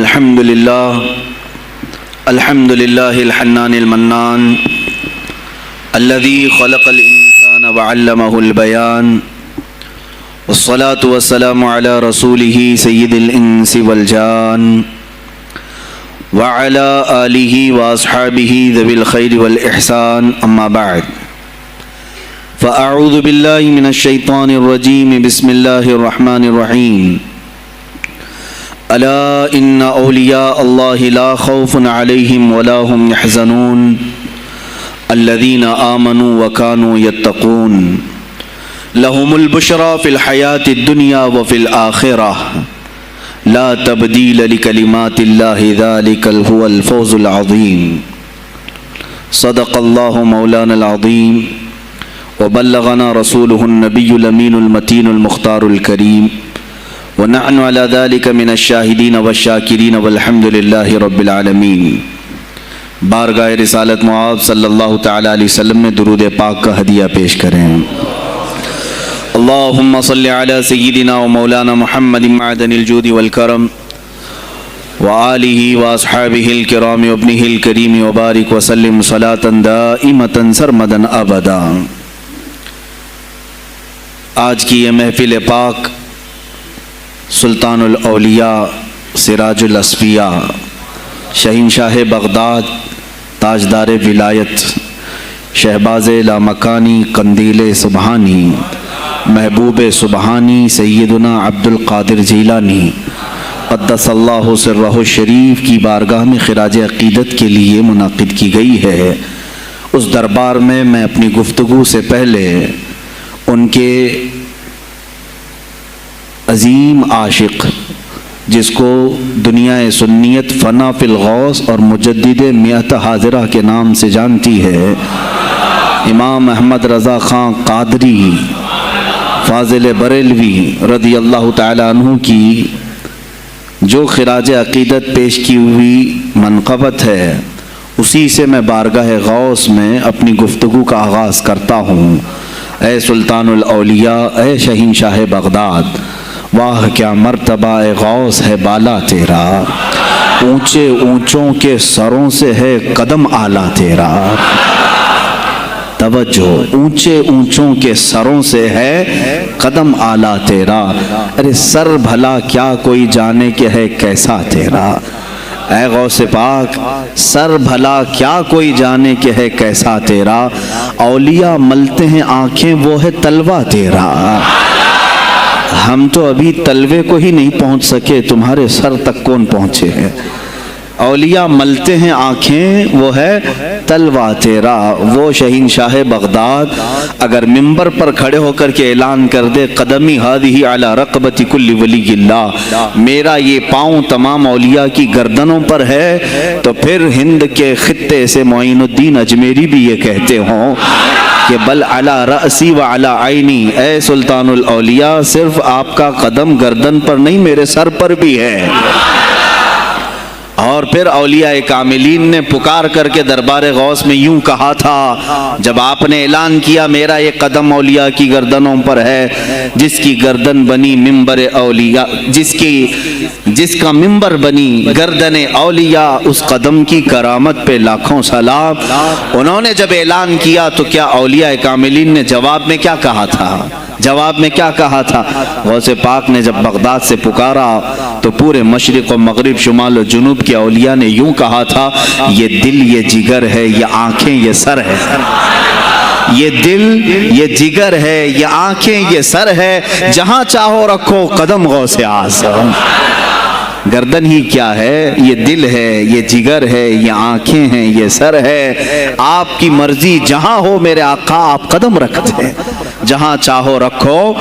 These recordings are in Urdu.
الحمد لله الحنان المنان الذي خلق الإنسان وعلمه البيان والصلاة والسلام على رسوله سيد الإنس والجان وعلى آله وأصحابه ذوي الخير والإحسان أما بعد فأعوذ بالله من الشيطان الرجيم بسم الله الرحمن الرحيم ألا إن أولياء الله لا خوف عليهم ولا هم يحزنون الذين آمنوا وكانوا يتقون لهم البشرى في الحياة الدنيا وفي الآخرة لا تبديل لكلمات الله ذلك هو الفوز العظيم صدق الله مولانا العظيم وبلغنا رسوله النبي الأمين المتين المختار الكريم ونحن على ذلك من الشاهدين والشاكرين والحمد لله رب العالمين۔ بارگاہ رسالت معاذ صلی اللہ تعالی علیہ وسلم میں درود پاک کا ہدیہ پیش کریں۔ اللہم صلی علی سیدنا و مولانا محمد معدن الجود والکرم وآلہ واصحابہ الکرام وابنہ الکریم وبارک وسلم صلاة دائمة سرمدا ابدا۔ آج کی یہ محفل پاک سلطان الاولیاء سراج الاصفیاء شہنشاہ بغداد تاجدار ولایت شہباز لامکانی قندیل سبحانی محبوب سبحانی سیدنا عبد القادر جیلانی قدس اللہ سرہ الشریف کی بارگاہ میں خراج عقیدت کے لیے منعقد کی گئی ہے۔ اس دربار میں میں اپنی گفتگو سے پہلے ان کے عظیم عاشق جس کو دنیا سنیت فنا فی الغوث اور مجدد میت حاضرہ کے نام سے جانتی ہے، امام احمد رضا خان قادری فاضل بریلوی رضی اللہ تعالی عنہ کی جو خراج عقیدت پیش کی ہوئی منقبت ہے، اسی سے میں بارگاہ غوث میں اپنی گفتگو کا آغاز کرتا ہوں۔ اے سلطان الاولیاء، اے شہنشاہ بغداد، واہ کیا مرتبہ اے غوث ہے بالا تیرا، اونچے اونچوں کے سروں سے ہے قدم اعلیٰ تیرا۔ توجہ، اونچے اونچوں کے سروں سے ہے قدم اعلیٰ تیرا، ارے سر بھلا کیا کوئی جانے کہ ہے کیسا تیرا۔ اے غوث پاک، سر بھلا کیا کوئی جانے کہ ہے کیسا تیرا، اولیاء ملتے ہیں آنکھیں وہ ہے تلوہ تیرا۔ ہم تو ابھی تلوے کو ہی نہیں پہنچ سکے، تمہارے سر تک کون پہنچے ہیں۔ اولیاء ملتے ہیں آنکھیں وہ ہے تلوہ تیرا۔ وہ شہنشاہ بغداد اگر ممبر پر کھڑے ہو کر کے اعلان کر دے قدمی ہادی علی رقبت کل ولی اللہ، میرا یہ پاؤں تمام اولیاء کی گردنوں پر ہے، تو پھر ہند کے خطے سے معین الدین اجمیری بھی یہ کہتے ہوں کہ بل علی رأسی و علی عینی، اے سلطان الاولیاء صرف آپ کا قدم گردن پر نہیں میرے سر پر بھی ہے۔ اور پھر اولیاء کاملین نے پکار کر کے دربار غوث میں یوں کہا تھا جب آپ نے اعلان کیا میرا یہ قدم اولیاء کی گردنوں پر ہے، جس کی گردن بنی ممبر اولیاء، جس کا ممبر بنی گردن اولیاء، اس قدم کی کرامت پہ لاکھوں سلام۔ انہوں نے جب اعلان کیا تو کیا اولیاء کاملین نے جواب میں کیا کہا تھا؟ جواب میں کیا کہا تھا؟ غوث پاک نے جب بغداد سے پکارا تو پورے مشرق و مغرب شمال و جنوب کے اولیاء نے یوں کہا تھا، یہ دل یہ جگر ہے، یہ آنکھیں یہ سر ہے۔ یہ دل یہ جگر ہے، یہ آنکھیں یہ سر ہے، جہاں چاہو رکھو قدم غوث اعظم۔ گردن ہی کیا ہے، یہ دل ہے، یہ جگر ہے، یہ آنکھیں ہیں، یہ سر ہے، آپ کی مرضی جہاں ہو میرے آقا آپ قدم رکھتے ہیں، جہاں چاہو رکھو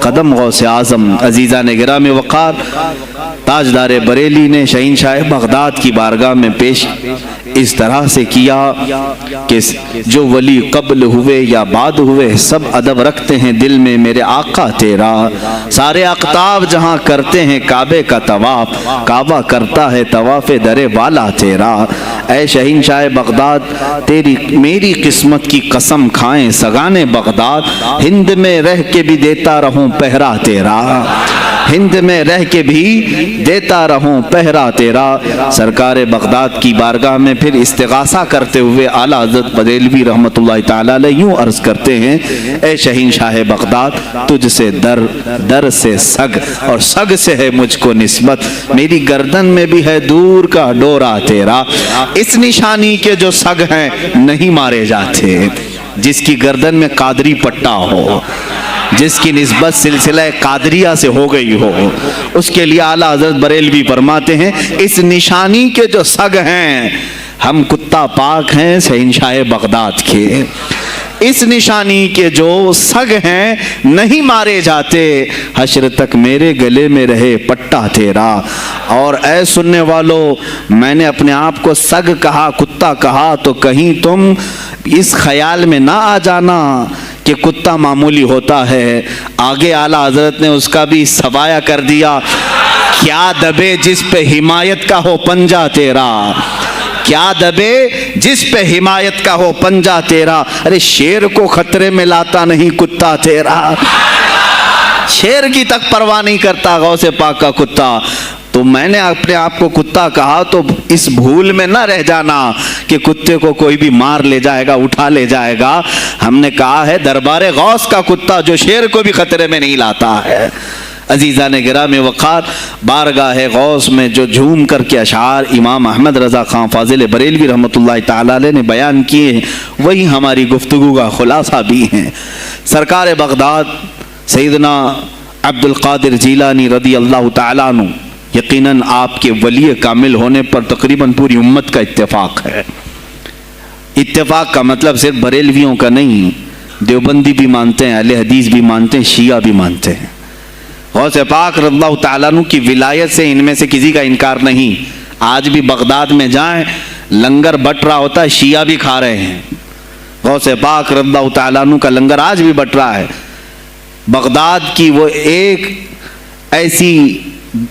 قدم غوث اعظم۔ عزیزان گرامی وقار، تاجدار بریلی نے شہنشاہ بغداد کی بارگاہ میں پیش اس طرح سے کیا کہ جو ولی قبل ہوئے یا بعد ہوئے سب ادب رکھتے ہیں دل میں میرے آقا تیرا، سارے اقطاب جہاں کرتے ہیں کعبے کا طواف، کعبہ کرتا ہے طواف در والا تیرا۔ اے شہنشاہ بغداد، تیری میری قسمت کی قسم کھائیں سگانے بغداد، ہند میں رہ کے بھی دیتا رہوں پہرا تیرا۔ ہند میں رہ کے بھی دیتا رہوں پہرا تیرا۔ سرکار بغداد کی بارگاہ میں پھر استغاثہ کرتے ہوئے اعلیٰ حضرت بریلوی رحمۃ اللہ تعالی علیہ یوں عرض کرتے ہیں، اے شہین شاہ بغداد، تجھ سے در، در سے سگ، اور سگ سے ہے مجھ کو نسبت، میری گردن میں بھی ہے دور کا ڈورا تیرا۔ اس نشانی کے جو سگ ہیں نہیں مارے جاتے، جس کی گردن میں قادری پٹا ہو، جس کی نسبت سلسلہ قادریہ سے ہو گئی ہو، اس کے لیے اعلیٰ حضرت بریلوی فرماتے ہیں اس نشانی کے جو سگ ہیں، ہم کتا پاک ہیں شہنشاہ بغداد کے، اس نشانی کے جو سگ ہیں نہیں مارے جاتے، حشر تک میرے گلے میں رہے پٹا تیرا۔ اور اے سننے والو، میں نے اپنے آپ کو سگ کہا، کتا کہا، تو کہیں تم اس خیال میں نہ آ جانا کہ کتا معمولی ہوتا ہے۔ آگے اعلیٰ حضرت نے اس کا بھی سوایہ کر دیا، کیا دبے جس پہ حمایت کا ہو پنجہ تیرا، کیا دبے جس پہ حمایت کا ہو پنجہ تیرا۔ ارے شیر کو خطرے میں لاتا نہیں کتا تیرا، شیر کی تک پرواہ نہیں کرتا غوث پاک کا کتا۔ تو میں نے اپنے آپ کو کتا کہا تو اس بھول میں نہ رہ جانا کہ کتے کو کوئی بھی مار لے جائے گا، اٹھا لے جائے گا۔ ہم نے کہا ہے دربار غوث کا کتا جو شیر کو بھی خطرے میں نہیں لاتا ہے۔ عزیزان گرامی وقار، بارگاہ غوث میں جو جھوم کر کے اشعار امام احمد رضا خان فاضل بریلوی رحمۃ اللہ تعالی علیہ نے بیان کیے ہیں، وہی ہماری گفتگو کا خلاصہ بھی ہیں۔ سرکار بغداد سیدنا عبد القادر جیلانی رضی اللہ تعالیٰ عنہ، یقیناً آپ کے ولی کامل ہونے پر تقریباً پوری امت کا اتفاق ہے۔ اتفاق کا مطلب صرف بریلویوں کا نہیں، دیوبندی بھی مانتے ہیں، اہل حدیث بھی مانتے ہیں، شیعہ بھی مانتے ہیں۔ غوث پاک رضی اللہ تعالیٰ عنہ کی ولایت سے ان میں سے کسی کا انکار نہیں۔ آج بھی بغداد میں جائیں، لنگر بٹ رہا ہوتا ہے، شیعہ بھی کھا رہے ہیں۔ غوث پاک رضی اللہ تعالیٰ عنہ کا لنگر آج بھی بٹ رہا ہے۔ بغداد کی وہ ایک ایسی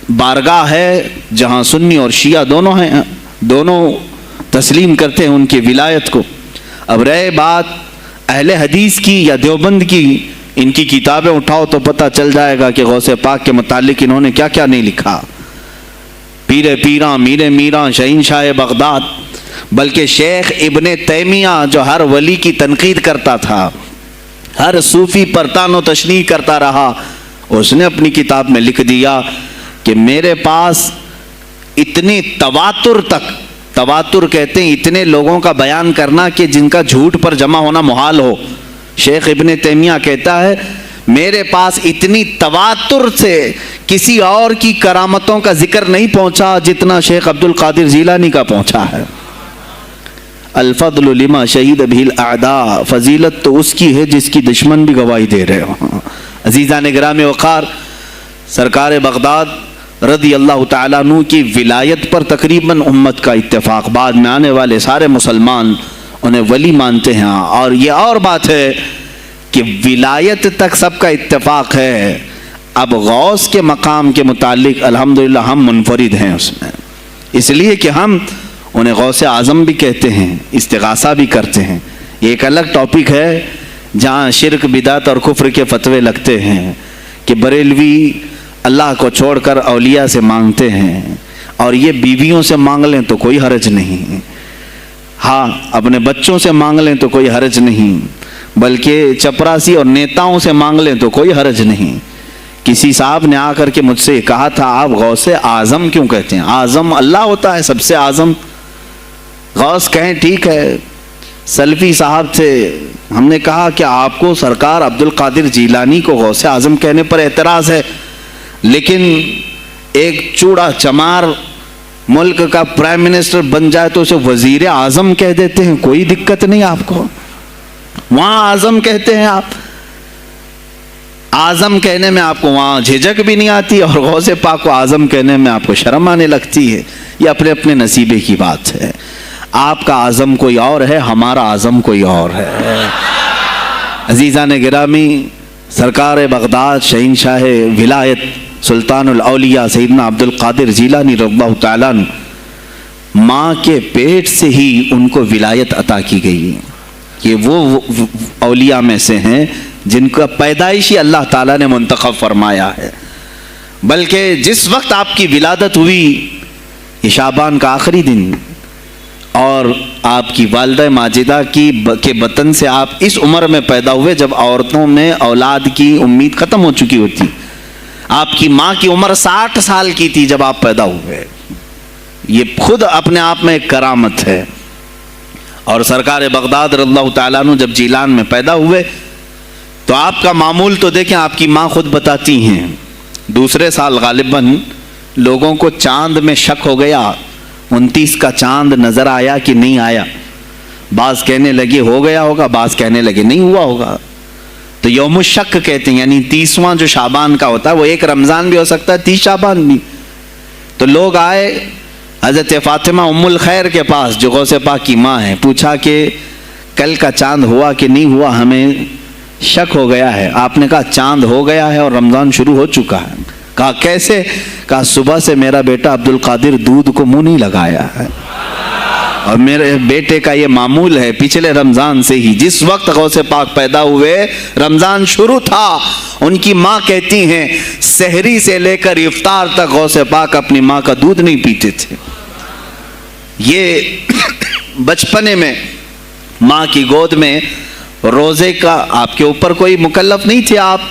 بارگاہ ہے جہاں سنی اور شیعہ دونوں ہیں، دونوں تسلیم کرتے ہیں ان کی ولایت کو۔ اب رہے بات اہل حدیث کی یا دیوبند کی، ان کی کتابیں اٹھاؤ تو پتہ چل جائے گا کہ غوث پاک کے متعلق انہوں نے کیا کیا نہیں لکھا۔ پیر پیراں، میر میراں، شہین شاہ بغداد، بلکہ شیخ ابن تیمیہ جو ہر ولی کی تنقید کرتا تھا، ہر صوفی پر طعن و تشنیع کرتا رہا، اس نے اپنی کتاب میں لکھ دیا کہ میرے پاس اتنی تواتر تک، تواتر کہتے ہیں اتنے لوگوں کا بیان کرنا کہ جن کا جھوٹ پر جمع ہونا محال ہو۔ شیخ ابن تیمیہ کہتا ہے میرے پاس اتنی تواتر سے کسی اور کی کرامتوں کا ذکر نہیں پہنچا جتنا شیخ عبد القادر جیلانی کا پہنچا ہے۔ الفضل لما شہید بہ الاعداء، فضیلت تو اس کی ہے جس کی دشمن بھی گواہی دے رہے ہوں۔ عزیزان گرامی وقار، سرکار بغداد رضی اللہ تعالیٰ عنہ کی ولایت پر تقریباً امت کا اتفاق، بعد میں آنے والے سارے مسلمان انہیں ولی مانتے ہیں۔ اور یہ اور بات ہے کہ ولایت تک سب کا اتفاق ہے، اب غوث کے مقام کے متعلق الحمدللہ ہم منفرد ہیں اس میں، اس لیے کہ ہم انہیں غوث اعظم بھی کہتے ہیں، استغاثہ بھی کرتے ہیں۔ یہ ایک الگ ٹاپک ہے جہاں شرک، بدعت اور کفر کے فتوے لگتے ہیں کہ بریلوی اللہ کو چھوڑ کر اولیاء سے مانگتے ہیں، اور یہ بیویوں سے مانگ لیں تو کوئی حرج نہیں، ہاں اپنے بچوں سے مانگ لیں تو کوئی حرج نہیں، بلکہ چپراسی اور نیتاؤں سے مانگ لیں تو کوئی حرج نہیں۔ کسی صاحب نے آ کر کے مجھ سے کہا تھا آپ غوث اعظم کیوں کہتے ہیں؟ اعظم اللہ ہوتا ہے سب سے اعظم، غوث کہیں ٹھیک ہے۔ سلفی صاحب تھے، ہم نے کہا کہ آپ کو سرکار عبد القادر جیلانی کو غوث اعظم کہنے پر اعتراض ہے، لیکن ایک چوڑا چمار ملک کا پرائم منسٹر بن جائے تو اسے وزیر اعظم کہہ دیتے ہیں، کوئی دقت نہیں آپ کو، وہاں اعظم کہتے ہیں آپ، اعظم کہنے میں آپ کو وہاں جھجک بھی نہیں آتی، اور غوث پاک کو اعظم کہنے میں آپ کو شرم آنے لگتی ہے۔ یہ اپنے اپنے نصیبے کی بات ہے، آپ کا اعظم کوئی اور ہے، ہمارا اعظم کوئی اور ہے۔ عزیزان گرامی، سرکار بغداد شہین شاہ ولایت سلطان الاولیاء سیدنا عبد القادر جیلانی رضی اللہ تعالیٰ عنہ، ماں کے پیٹ سے ہی ان کو ولایت عطا کی گئی۔ یہ وہ اولیاء میں سے ہیں جن کا پیدائشی اللہ تعالیٰ نے منتخب فرمایا ہے۔ بلکہ جس وقت آپ کی ولادت ہوئی یہ شعبان کا آخری دن، اور آپ کی والدہ ماجدہ کے بطن سے آپ اس عمر میں پیدا ہوئے جب عورتوں میں اولاد کی امید ختم ہو چکی ہوتی. آپ کی ماں کی عمر 60 سال کی تھی جب آپ پیدا ہوئے. یہ خود اپنے آپ میں ایک کرامت ہے. اور سرکار بغداد رضی اللہ تعالیٰ عنہ جب جیلان میں پیدا ہوئے تو آپ کا معمول تو دیکھیں، آپ کی ماں خود بتاتی ہیں دوسرے سال غالباً لوگوں کو چاند میں شک ہو گیا، 29 کا چاند نظر آیا کہ نہیں آیا. بعض کہنے لگے ہو گیا ہوگا، بعض کہنے لگے نہیں ہوا ہوگا. تو یوم الشک کہتے ہیں، یعنی 30واں جو شعبان کا ہوتا ہے وہ ایک رمضان بھی ہو سکتا ہے، 30 شعبان بھی. تو لوگ آئے حضرت فاطمہ ام الخیر کے پاس جو غوث پاک کی ماں ہے، پوچھا کہ کل کا چاند ہوا کہ نہیں ہوا، ہمیں شک ہو گیا ہے. آپ نے کہا چاند ہو گیا ہے اور رمضان شروع ہو چکا ہے. کہا کیسے؟ کہا صبح سے میرا بیٹا عبد القادر دودھ کو منہ نہیں لگایا ہے، اور میرے بیٹے کا یہ معمول ہے پچھلے رمضان سے ہی. جس وقت غوث پاک پیدا ہوئے رمضان شروع تھا. ان کی ماں کہتی ہیں سحری سے لے کر افطار تک غوث پاک اپنی ماں کا دودھ نہیں پیتے تھے. یہ بچپنے میں ماں کی گود میں روزے کا آپ کے اوپر کوئی مکلف نہیں تھے، آپ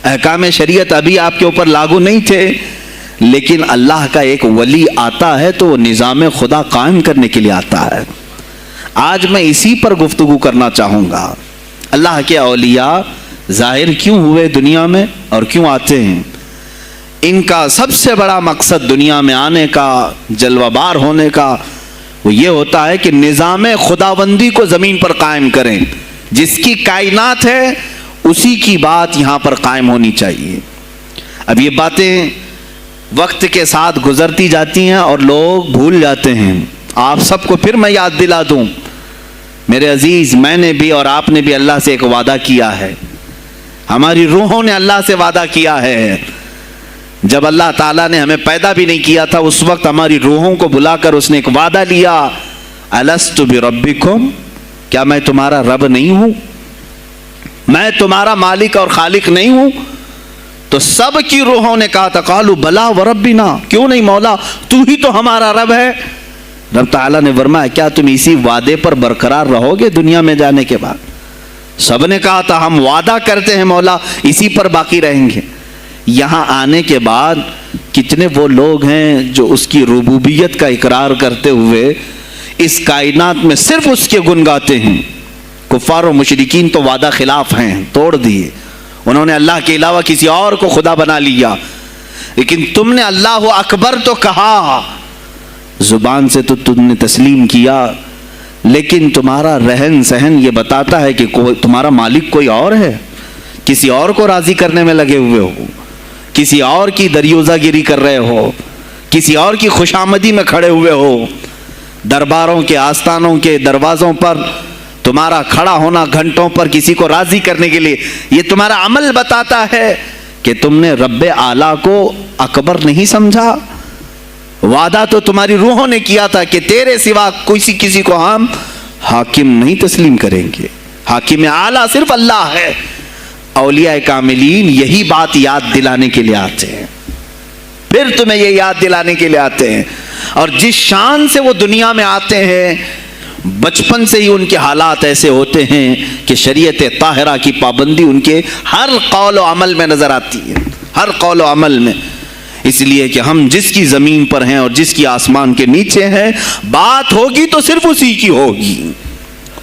احکام شریعت ابھی آپ کے اوپر لاگو نہیں تھے، لیکن اللہ کا ایک ولی آتا ہے تو وہ نظام خدا قائم کرنے کے لیے آتا ہے. آج میں اسی پر گفتگو کرنا چاہوں گا. اللہ کے اولیاء ظاہر کیوں ہوئے دنیا میں اور کیوں آتے ہیں؟ ان کا سب سے بڑا مقصد دنیا میں آنے کا، جلوہ بار ہونے کا، وہ یہ ہوتا ہے کہ نظام خداوندی کو زمین پر قائم کریں. جس کی کائنات ہے اسی کی بات یہاں پر قائم ہونی چاہیے. اب یہ باتیں وقت کے ساتھ گزرتی جاتی ہیں اور لوگ بھول جاتے ہیں. آپ سب کو پھر میں یاد دلا دوں، میرے عزیز، میں نے بھی اور آپ نے بھی اللہ سے ایک وعدہ کیا ہے. ہماری روحوں نے اللہ سے وعدہ کیا ہے. جب اللہ تعالیٰ نے ہمیں پیدا بھی نہیں کیا تھا اس وقت ہماری روحوں کو بلا کر اس نے ایک وعدہ لیا، الست بربکم، کیا میں تمہارا رب نہیں ہوں؟ میں تمہارا مالک اور خالق نہیں ہوں؟ تو سب کی روحوں نے کہا تھا قالوا بلا وربنا، کیوں نہیں مولا، تو ہی تو ہمارا رب ہے. رب تعالیٰ نے فرمایا کیا تم اسی وعدے پر برقرار رہو گے دنیا میں جانے کے بعد؟ سب نے کہا تھا ہم وعدہ کرتے ہیں مولا اسی پر باقی رہیں گے. یہاں آنے کے بعد کتنے وہ لوگ ہیں جو اس کی ربوبیت کا اقرار کرتے ہوئے اس کائنات میں صرف اس کے گن گاتے ہیں. کفار و مشرکین تو وعدہ خلاف ہیں، توڑ دیے، انہوں نے اللہ کے علاوہ کسی اور کو خدا بنا لیا. لیکن تم نے اللہ اکبر تو کہا، زبان سے تو تم نے تسلیم کیا، لیکن تمہارا رہن سہن یہ بتاتا ہے کہ تمہارا مالک کوئی اور ہے. کسی اور کو راضی کرنے میں لگے ہوئے ہو، کسی اور کی دریوزہ گیری کر رہے ہو، کسی اور کی خوشامدی میں کھڑے ہوئے ہو. درباروں کے آستانوں کے دروازوں پر تمہارا کھڑا ہونا گھنٹوں پر کسی کو راضی کرنے کے لیے، یہ تمہارا عمل بتاتا ہے کہ تم نے رب اعلیٰ کو اکبر نہیں سمجھا. وعدہ تو تمہاری روحوں نے کیا تھا کہ تیرے سوا کسی کو ہم حاکم نہیں تسلیم کریں گے، حاکم اعلیٰ صرف اللہ ہے. اولیاء کاملین یہی بات یاد دلانے کے لیے آتے ہیں، پھر تمہیں یہ یاد دلانے کے لیے آتے ہیں. اور جس شان سے وہ دنیا میں آتے ہیں بچپن سے ہی ان کے حالات ایسے ہوتے ہیں کہ شریعت طاہرہ کی پابندی ان کے ہر قول و عمل میں نظر آتی ہے، ہر قول و عمل میں. اس لیے کہ ہم جس کی زمین پر ہیں اور جس کی آسمان کے نیچے ہیں، بات ہوگی تو صرف اسی کی ہوگی،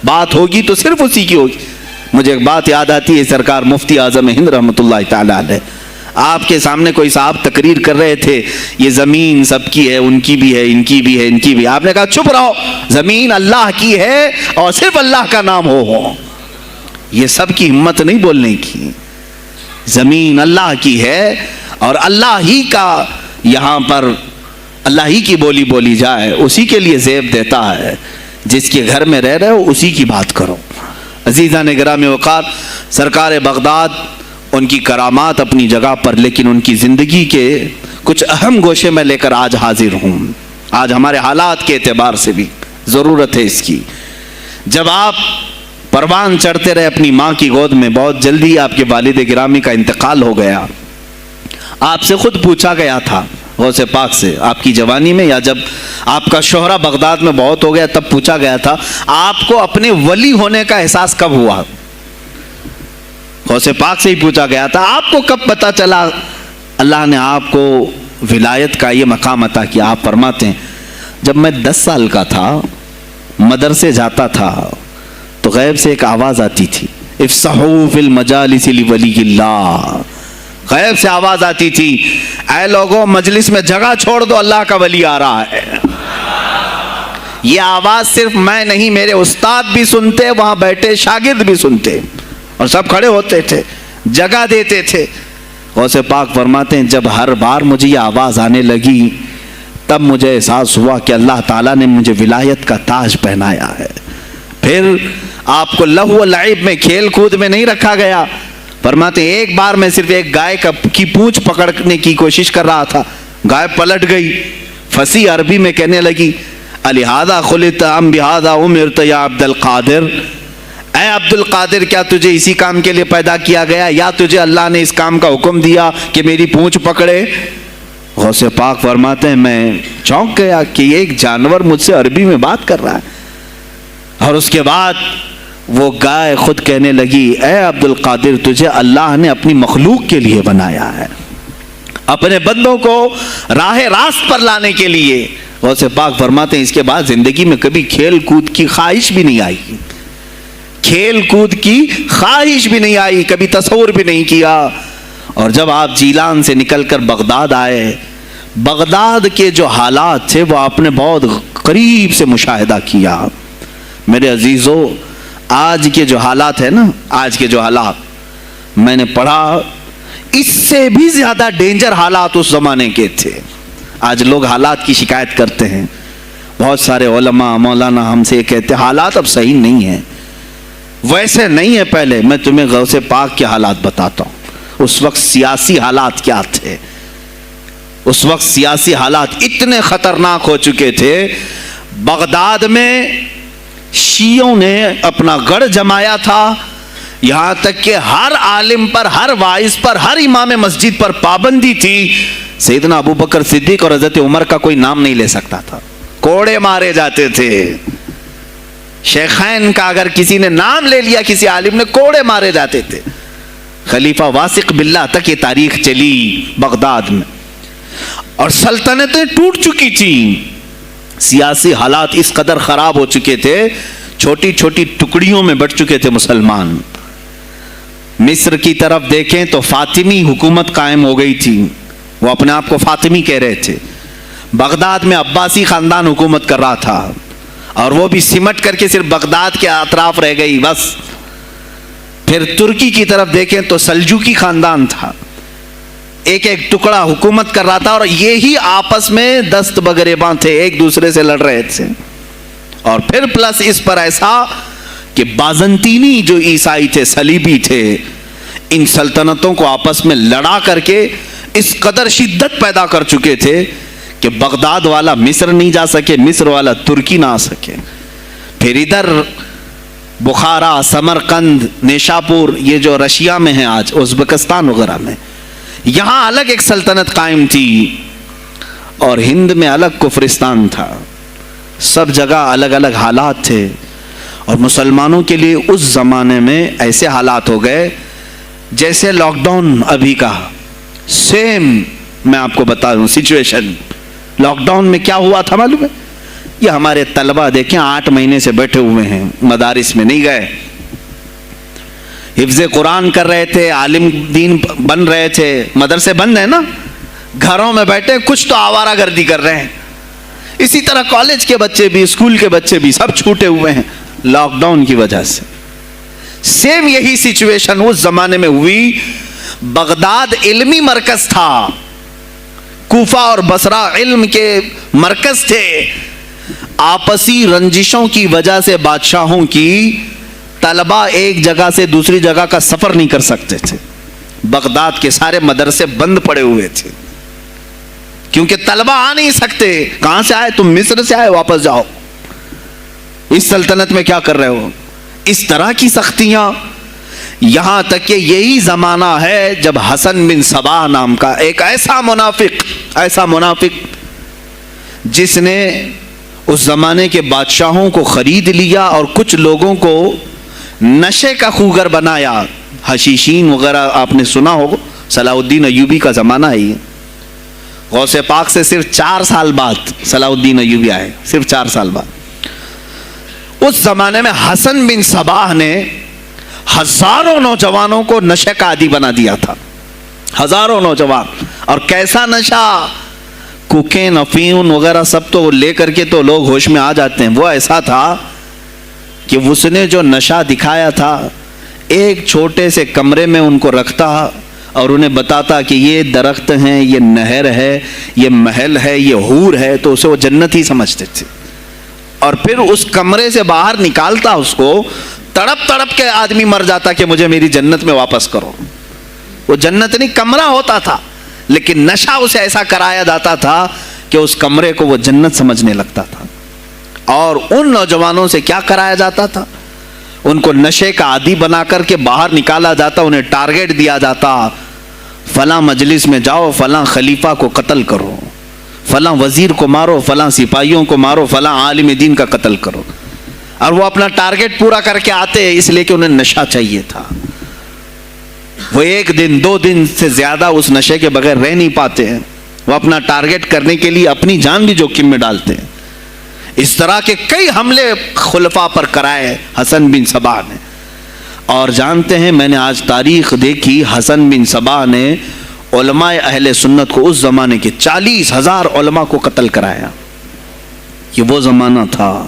بات ہوگی تو صرف اسی کی ہوگی. مجھے ایک بات یاد آتی ہے، سرکار مفتی اعظم ہند رحمۃ اللہ تعالیٰ علیہ آپ کے سامنے کوئی صاحب تقریر کر رہے تھے، یہ زمین سب کی ہے، ان کی بھی ہے، ان کی بھی ہے، ان کی بھی ہے. آپ نے کہا چپ رہو، زمین اللہ کی ہے اور صرف اللہ کا نام ہو. یہ سب کی ہمت نہیں بولنے کی. زمین اللہ کی ہے اور اللہ ہی کا یہاں پر اللہ ہی کی بولی بولی جائے، اسی کے لیے زیب دیتا ہے. جس کے گھر میں رہ رہے ہو اسی کی بات کرو. عزیزان گرامی وقار، سرکار بغداد ان کی کرامات اپنی جگہ پر، لیکن ان کی زندگی کے کچھ اہم گوشے میں لے کر آج حاضر ہوں. آج ہمارے حالات کے اعتبار سے بھی ضرورت ہے اس کی. جب آپ پروان چڑھتے رہے اپنی ماں کی گود میں، بہت جلدی آپ کے والد گرامی کا انتقال ہو گیا. آپ سے خود پوچھا گیا تھا غوث پاک سے آپ کی جوانی میں، یا جب آپ کا شہرہ بغداد میں بہت ہو گیا تب پوچھا گیا تھا آپ کو اپنے ولی ہونے کا احساس کب ہوا؟ غوث پاک سے ہی پوچھا گیا تھا آپ کو کب پتا چلا اللہ نے آپ کو ولایت کا یہ مقام عطا کیا؟ آپ فرماتے ہیں جب میں 10 سال کا تھا، مدرسے جاتا تھا تو غیب سے ایک آواز آتی تھی، افصحوا فی المجالس لولی اللہ، غیب سے آواز آتی تھی اے لوگوں مجلس میں جگہ چھوڑ دو، اللہ کا ولی آ رہا ہے۔ یہ آواز صرف میں نہیں، میرے استاد بھی سنتے، وہاں بیٹھے شاگرد بھی سنتے، اور سب کھڑے ہوتے تھے، جگہ دیتے تھے۔ غوث پاک فرماتے ہیں جب ہر بار مجھے یہ آواز آنے لگی تب مجھے احساس ہوا کہ اللہ تعالیٰ نے مجھے ولایت کا تاج پہنایا ہے۔ پھر آپ کو لہو و لعب میں، کھیل کود میں نہیں رکھا گیا۔ فرماتے ہیں ایک بار میں صرف ایک گائے کی پونچھ پکڑنے کی کوشش کر رہا تھا، گائے پلٹ گئی، فصیح عربی میں کہنے لگی الہذا خلقت ام بہذا امرت یا عبد القادر، اے عبد القادر کیا تجھے اسی کام کے لیے پیدا کیا گیا، یا تجھے اللہ نے اس کام کا حکم دیا کہ میری پونچھ پکڑے؟ غوث پاک فرماتے ہیں میں چونک گیا کہ ایک جانور مجھ سے عربی میں بات کر رہا ہے۔ اور اس کے بعد وہ گائے خود کہنے لگی اے عبد القادر تجھے اللہ نے اپنی مخلوق کے لیے بنایا ہے، اپنے بندوں کو راہ راست پر لانے کے لیے۔ غوث پاک فرماتے ہیں اس کے بعد زندگی میں کبھی کھیل کود کی خواہش بھی نہیں آئی، کھیل کود کی خواہش بھی نہیں آئی، کبھی تصور بھی نہیں کیا۔ اور جب آپ جیلان سے نکل کر بغداد آئے، بغداد کے جو حالات تھے وہ آپ نے بہت قریب سے مشاہدہ کیا۔ میرے عزیزو آج کے جو حالات ہیں نا، آج کے جو حالات میں نے پڑھا اس سے بھی زیادہ ڈینجر حالات اس زمانے کے تھے۔ آج لوگ حالات کی شکایت کرتے ہیں، بہت سارے علماء مولانا ہم سے کہتے ہیں حالات اب صحیح نہیں ہیں، ویسے نہیں ہے پہلے۔ میں تمہیں غوث پاک کے حالات بتاتا ہوں، اس وقت سیاسی حالات کیا تھے۔ اس وقت سیاسی حالات اتنے خطرناک ہو چکے تھے، بغداد میں شیعوں نے اپنا گڑھ جمایا تھا، یہاں تک کہ ہر عالم پر، ہر واعظ پر، ہر امام مسجد پر پابندی تھی۔ سیدنا ابو بکر صدیق اور حضرت عمر کا کوئی نام نہیں لے سکتا تھا، کوڑے مارے جاتے تھے۔ شیخین کا اگر کسی نے نام لے لیا کسی عالم نے، کوڑے مارے جاتے تھے۔ خلیفہ واثق باللہ تک یہ تاریخ چلی بغداد میں، اور سلطنتیں ٹوٹ چکی تھیں۔ سیاسی حالات اس قدر خراب ہو چکے تھے، چھوٹی چھوٹی ٹکڑیوں میں بٹ چکے تھے مسلمان۔ مصر کی طرف دیکھیں تو فاطمی حکومت قائم ہو گئی تھی، وہ اپنے آپ کو فاطمی کہہ رہے تھے۔ بغداد میں عباسی خاندان حکومت کر رہا تھا، اور وہ بھی سمٹ کر کے صرف بغداد کے اطراف رہ گئی بس۔ پھر ترکی کی طرف دیکھیں تو سلجوکی خاندان تھا، ایک ایک ٹکڑا حکومت کر رہا تھا، اور یہی آپس میں دست بگریباں تھے، ایک دوسرے سے لڑ رہے تھے۔ اور پھر پلس اس پر ایسا کہ بازنطینی جو عیسائی تھے، صلیبی تھے، ان سلطنتوں کو آپس میں لڑا کر کے اس قدر شدت پیدا کر چکے تھے کہ بغداد والا مصر نہیں جا سکے، مصر والا ترکی نہ آ سکے۔ پھر ادھر بخارا، سمرقند، نیشاپور، یہ جو رشیا میں ہیں آج، ازبکستان وغیرہ میں، یہاں الگ ایک سلطنت قائم تھی، اور ہند میں الگ کفرستان تھا۔ سب جگہ الگ الگ حالات تھے، اور مسلمانوں کے لیے اس زمانے میں ایسے حالات ہو گئے جیسے لاک ڈاؤن ابھی کا سیم۔ میں آپ کو بتا دوں سچویشن، لاک ڈاؤن میں کیا ہوا تھا معلوم ہے؟ یہ ہمارے طلبہ دیکھیں 8 مہینے سے بیٹھے ہوئے ہیں، مدارس میں نہیں گئے، حفظ قرآن کر رہے تھے، عالم دین بن رہے تھے، مدرسے بند ہیں نا، گھروں میں بیٹھے کچھ تو آوارہ گردی کر رہے ہیں۔ اسی طرح کالج کے بچے بھی، اسکول کے بچے بھی، سب چھوٹے ہوئے ہیں لاک ڈاؤن کی وجہ سے۔ سیم یہی سچویشن اس زمانے میں ہوئی۔ بغداد علمی مرکز تھا، کوفہ اور بصرہ علم کے مرکز تھے۔ آپسی رنجشوں کی وجہ سے بادشاہوں کی طلبہ ایک جگہ سے دوسری جگہ کا سفر نہیں کر سکتے تھے، بغداد کے سارے مدرسے بند پڑے ہوئے تھے، کیونکہ طلبہ آ نہیں سکتے۔ کہاں سے آئے تم؟ مصر سے آئے، واپس جاؤ، اس سلطنت میں کیا کر رہے ہو؟ اس طرح کی سختیاں، یہاں تک کہ یہی زمانہ ہے جب حسن بن صباح نام کا ایک ایسا منافق جس نے اس زمانے کے بادشاہوں کو خرید لیا اور کچھ لوگوں کو نشے کا خوگر بنایا. حشیشین وغیرہ آپ نے سنا ہو, صلاح الدین ایوبی کا زمانہ ہے. غوث پاک سے صرف 4 سال بعد صلاح الدین ایوبی آئے, صرف 4 سال بعد. اس زمانے میں حسن بن صباح نے ہزاروں نوجوانوں کو نشے کا عادی بنا دیا تھا, ہزاروں نوجوان. اور کیسا نشہ, کوکین, افیون وغیرہ سب تو لے کر کے تو لوگ ہوش میں آ جاتے ہیں. وہ ایسا تھا کہ اس نے جو نشہ دکھایا تھا, ایک چھوٹے سے کمرے میں ان کو رکھتا اور انہیں بتاتا کہ یہ درخت ہیں, یہ نہر ہے, یہ محل ہے, یہ حور ہے, تو اسے وہ جنت ہی سمجھتے تھے. اور پھر اس کمرے سے باہر نکالتا اس کو, تڑپ تڑپ کے آدمی مر جاتا کہ مجھے میری جنت میں واپس کرو. وہ جنت نہیں کمرہ ہوتا تھا, لیکن نشہ اسے ایسا کرایا جاتا تھا کہ اس کمرے کو وہ جنت سمجھنے لگتا تھا. اور ان نوجوانوں سے کیا کرایا جاتا تھا, ان کو نشے کا عادی بنا کر کے باہر نکالا جاتا, انہیں ٹارگیٹ دیا جاتا, فلاں مجلس میں جاؤ, فلاں خلیفہ کو قتل کرو, فلاں وزیر کو مارو, فلاں سپاہیوں کو مارو, فلاں عالم دین کا قتل کرو. اور وہ اپنا ٹارگیٹ پورا کر کے آتے, اس لیے کہ انہیں نشہ چاہیے تھا. وہ 1 دن 2 دن سے زیادہ اس نشے کے بغیر رہ نہیں پاتے ہیں. وہ اپنا ٹارگیٹ کرنے کے لیے اپنی جان بھی جوخم میں ڈالتے ہیں. اس طرح کے کئی حملے خلفاء پر کرائے حسن بن صباح نے. اور جانتے ہیں, میں نے آج تاریخ دیکھی, حسن بن صباح نے علماء اہل سنت کو, اس زمانے کے 40,000 علماء کو قتل کرایا. یہ وہ زمانہ تھا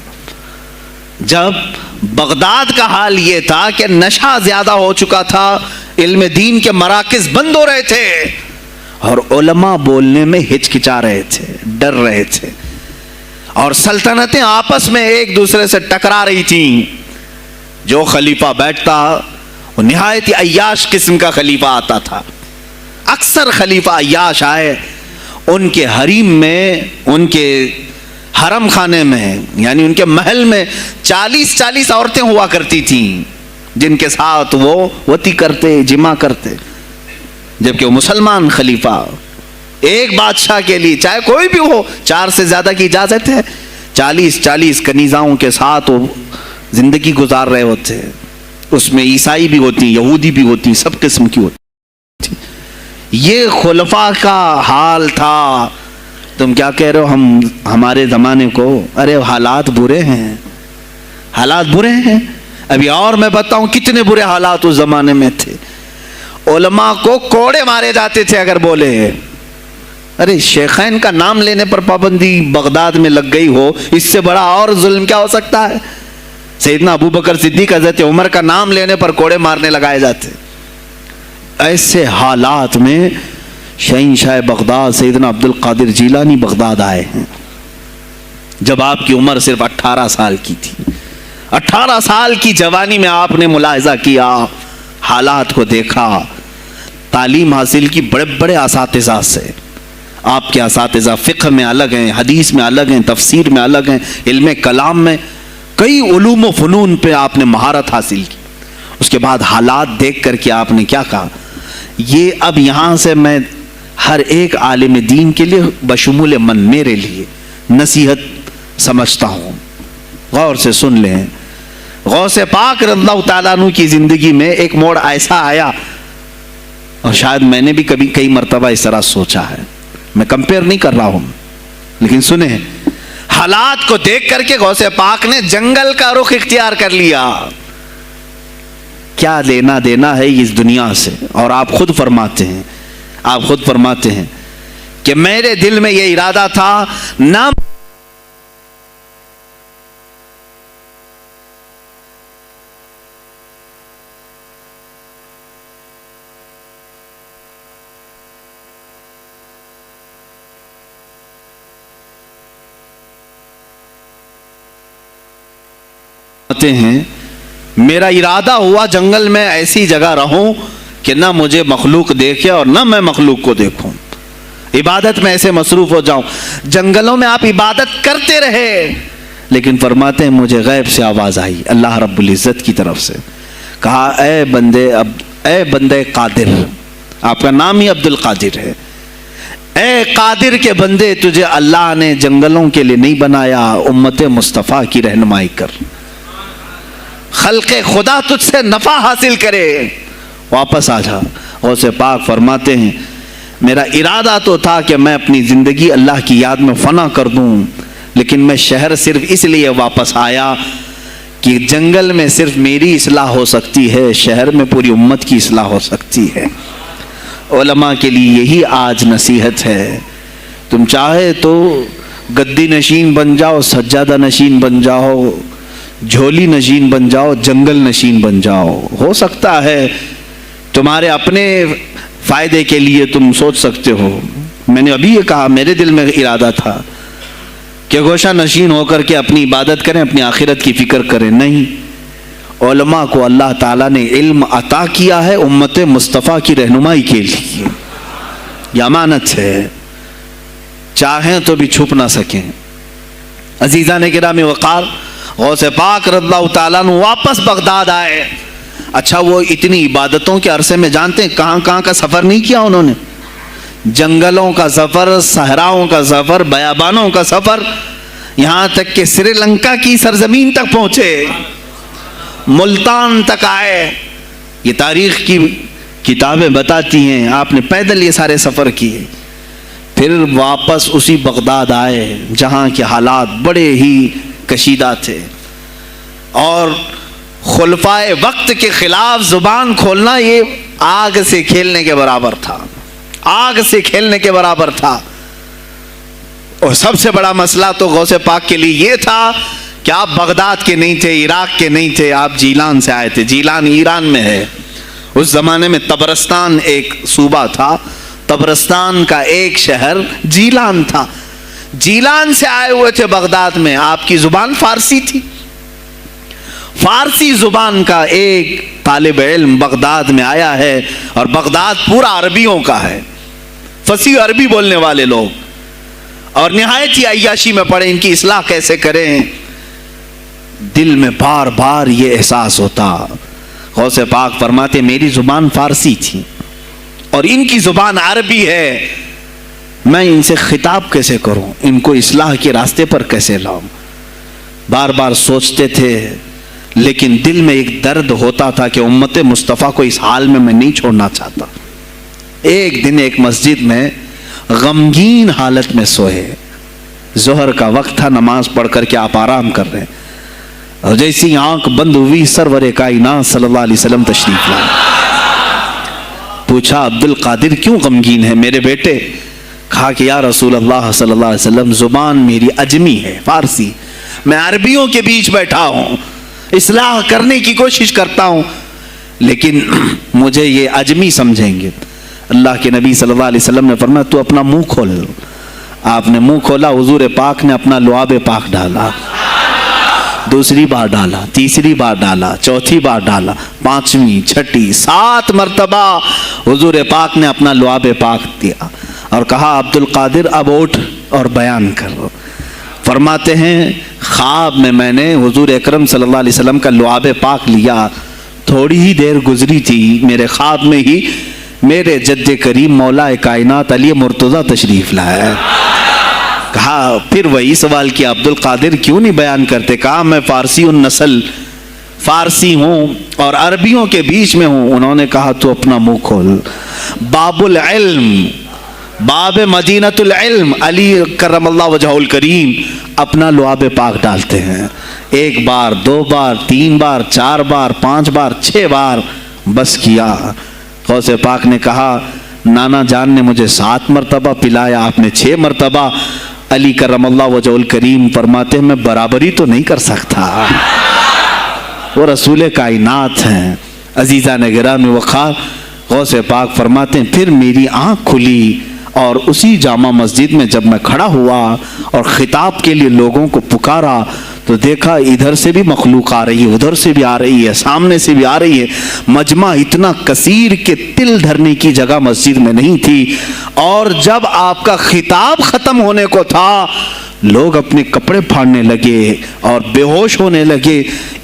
جب بغداد کا حال یہ تھا کہ نشہ زیادہ ہو چکا تھا, علم دین کے مراکز بند ہو رہے تھے, اور علماء بولنے میں ہچکچا رہے تھے, ڈر رہے تھے, اور سلطنتیں آپس میں ایک دوسرے سے ٹکرا رہی تھیں. جو خلیفہ بیٹھتا وہ نہایت عیاش قسم کا خلیفہ آتا تھا. اکثر خلیفہ عیاش آئے, ان کے حریم میں, ان کے حرم خانے میں, یعنی ان کے محل میں 40 عورتیں ہوا کرتی تھیں جن کے ساتھ وہ وطی کرتے, جمع کرتے. جبکہ وہ مسلمان خلیفہ ایک بادشاہ کے لیے, چاہے کوئی بھی ہو, 4 سے زیادہ کی اجازت ہے, 40 کنیزاؤں کے ساتھ وہ زندگی گزار رہے ہوتے. اس میں عیسائی بھی ہوتی, یہودی بھی ہوتی, سب قسم کی ہوتی. یہ خلفاء کا حال تھا. تم کیا کہہ رہے ہو ہمارے زمانے کو؟ ارے حالات برے ہیں, حالات برے ہیں. ابھی اور میں بتاؤں کتنے برے حالات اس زمانے میں تھے. علماء کو کوڑے مارے جاتے تھے اگر بولے. ارے شیخین کا نام لینے پر پابندی بغداد میں لگ گئی ہو, اس سے بڑا اور ظلم کیا ہو سکتا ہے؟ سیدنا ابو بکر صدیق, حضرت عمر کا نام لینے پر کوڑے مارنے لگائے جاتے. ایسے حالات میں شہنشاہ بغداد سیدنا عبد القادر جیلانی بغداد آئے ہیں جب آپ کی عمر صرف 18 سال کی تھی. 18 سال کی جوانی میں آپ نے ملاحظہ کیا, حالات کو دیکھا, تعلیم حاصل کی بڑے بڑے اساتذہ سے. آپ کے اساتذہ فقہ میں الگ ہیں, حدیث میں الگ ہیں, تفسیر میں الگ ہیں, علم کلام میں, کئی علوم و فنون پہ آپ نے مہارت حاصل کی. اس کے بعد حالات دیکھ کر کے آپ نے کیا کہا, یہ اب یہاں سے میں ہر ایک عالم دین کے لیے بشمول من میرے لیے نصیحت سمجھتا ہوں, غور سے سن لیں. غوث پاک رضی اللہ تعالیٰ عنہ کی زندگی میں ایک موڑ ایسا آیا, اور شاید میں نے بھی کبھی کئی مرتبہ اس طرح سوچا ہے, میں کمپیئر نہیں کر رہا ہوں, لیکن سنیں, حالات کو دیکھ کر کے غوث پاک نے جنگل کا رخ اختیار کر لیا. کیا لینا دینا ہے اس دنیا سے؟ اور آپ خود فرماتے ہیں کہ میرے دل میں یہ ارادہ تھا, نہ ہیں, میرا ارادہ ہوا جنگل میں ایسی جگہ رہوں کہ نہ مجھے مخلوق دیکھے اور نہ میں مخلوق کو دیکھوں, عبادت میں ایسے مصروف ہو جاؤں. جنگلوں میں آپ عبادت کرتے رہے, لیکن فرماتے ہیں مجھے غیب سے آواز آئی اللہ رب العزت کی طرف سے, کہا اے بندے قادر، آپ کا نام ہی عبد القادر ہے، اے قادر کے بندے، تجھے اللہ نے جنگلوں کے لیے نہیں بنایا، امت مصطفیٰ کی رہنمائی کر، خلق خدا تجھ سے نفع حاصل کرے، واپس آ جا۔ غوث پاک فرماتے ہیں میرا ارادہ تو تھا کہ میں اپنی زندگی اللہ کی یاد میں فنا کر دوں، لیکن میں شہر صرف اس لیے واپس آیا کہ جنگل میں صرف میری اصلاح ہو سکتی ہے، شہر میں پوری امت کی اصلاح ہو سکتی ہے۔ علماء کے لیے یہی آج نصیحت ہے، تم چاہے تو گدی نشین بن جاؤ، سجادہ نشین بن جاؤ، جھولی نشین بن جاؤ، جنگل نشین بن جاؤ، ہو سکتا ہے تمہارے اپنے فائدے کے لیے تم سوچ سکتے ہو۔ میں نے ابھی یہ کہا، میرے دل میں ارادہ تھا کہ گوشہ نشین ہو کر کے اپنی عبادت کریں، اپنی آخرت کی فکر کریں، نہیں، علماء کو اللہ تعالیٰ نے علم عطا کیا ہے امت مصطفیٰ کی رہنمائی کے لیے، یہ امانت ہے، چاہیں تو بھی چھپ نہ سکیں۔ عزیزان کرام وقار، غوث پاک رضی اللہ تعالیٰ عنہ واپس بغداد آئے۔ اچھا، وہ اتنی عبادتوں کے عرصے میں جانتے ہیں کہاں کہاں کا سفر نہیں کیا انہوں نے؟ جنگلوں کا سفر، صحراؤں کا سفر، بیابانوں کا سفر، یہاں تک کہ سری لنکا کی سرزمین تک پہنچے، ملتان تک آئے۔ یہ تاریخ کی کتابیں بتاتی ہیں آپ نے پیدل یہ سارے سفر کیے، پھر واپس اسی بغداد آئے جہاں کے حالات بڑے ہی کشیدہ تھے، اور خلفائے وقت کے خلاف زبان کھولنا یہ آگ سے کھیلنے کے برابر تھا، آگ سے کھیلنے کے برابر تھا۔ اور سب سے بڑا مسئلہ تو غوث پاک کے لیے یہ تھا کہ آپ بغداد کے نہیں تھے، عراق کے نہیں تھے، آپ جیلان سے آئے تھے۔ جیلان ایران میں ہے، اس زمانے میں طبرستان ایک صوبہ تھا، طبرستان کا ایک شہر جیلان تھا، جیلان سے آئے ہوئے تھے بغداد میں۔ آپ کی زبان فارسی تھی، فارسی زبان کا ایک طالب علم بغداد میں آیا ہے، اور بغداد پورا عربیوں کا ہے، فصیح عربی بولنے والے لوگ، اور نہایت ہی عیاشی میں پڑے ان کی اصلاح کیسے کریں۔ دل میں بار بار یہ احساس ہوتا، غوث پاک فرماتے میری زبان فارسی تھی اور ان کی زبان عربی ہے، میں ان سے خطاب کیسے کروں، ان کو اصلاح کے راستے پر کیسے لاؤں۔ بار بار سوچتے تھے، لیکن دل میں ایک درد ہوتا تھا کہ امت مصطفیٰ کو اس حال میں نہیں چھوڑنا چاہتا۔ ایک دن ایک مسجد میں غمگین حالت میں سوئے، ظہر کا وقت تھا، نماز پڑھ کر کے آپ آرام کر رہے ہیں، اور جیسی آنکھ بند ہوئی سرور کائنات صلی اللہ علیہ وسلم تشریف لائے۔ پوچھا عبد القادر کیوں غمگین ہے میرے بیٹے؟ کہا کہ یا رسول اللہ صلی اللہ علیہ وسلم، زبان میری عجمی ہے، فارسی، میں عربیوں کے بیچ بیٹھا ہوں، اصلاح کرنے کی کوشش کرتا ہوں، لیکن مجھے یہ عجمی سمجھیں گے۔ اللہ کے نبی صلی اللہ علیہ وسلم نے فرمایا تو اپنا منہ کھول۔ آپ نے منہ کھولا، حضور پاک نے اپنا لعاب پاک ڈالا، دوسری بار ڈالا، تیسری بار ڈالا، چوتھی بار ڈالا، پانچویں، چھٹی، 7 مرتبہ حضور پاک نے اپنا لعاب پاک دیا اور کہا عبد القادر اب اٹھ اور بیان کرو۔ فرماتے ہیں خواب میں نے حضور اکرم صلی اللہ علیہ وسلم کا لعاب پاک لیا، تھوڑی ہی دیر گزری تھی، میرے خواب میں ہی میرے جد کریم مولا کائنات علی مرتضیٰ تشریف لائے۔ کہا پھر وہی سوال کیا عبد القادر کیوں نہیں بیان کرتے؟ کہا میں فارسی النسل، فارسی ہوں اور عربیوں کے بیچ میں ہوں۔ انہوں نے کہا تو اپنا منہ کھول۔ باب العلم، باب مدینۃ العلم، علی کرم اللہ وجہہ الکریم اپنا لعاب پاک ڈالتے ہیں، 1 بار، 2 بار، 3 بار، 4 بار، 5 بار، 6 بار، بس کیا۔ غوث پاک نے کہا نانا جان نے مجھے 7 مرتبہ پلایا، آپ نے 6 مرتبہ۔ علی کرم اللہ وجہہ الکریم فرماتے ہیں میں برابری تو نہیں کر سکتا، وہ رسول کائنات ہیں۔ عزیزان گرامی وقار، غوث پاک فرماتے ہیں پھر میری آنکھ کھلی، اور اسی جامع مسجد میں جب میں کھڑا ہوا اور خطاب کے لیے لوگوں کو پکارا تو دیکھا ادھر سے بھی مخلوق آ رہی ہے، ادھر سے بھی آ رہی ہے، سامنے سے بھی آ رہی ہے۔ مجمع اتنا کثیر کہ تل دھرنے کی جگہ مسجد میں نہیں تھی، اور جب آپ کا خطاب ختم ہونے کو تھا لوگ اپنے کپڑے پھاڑنے لگے اور بے ہوش ہونے لگے۔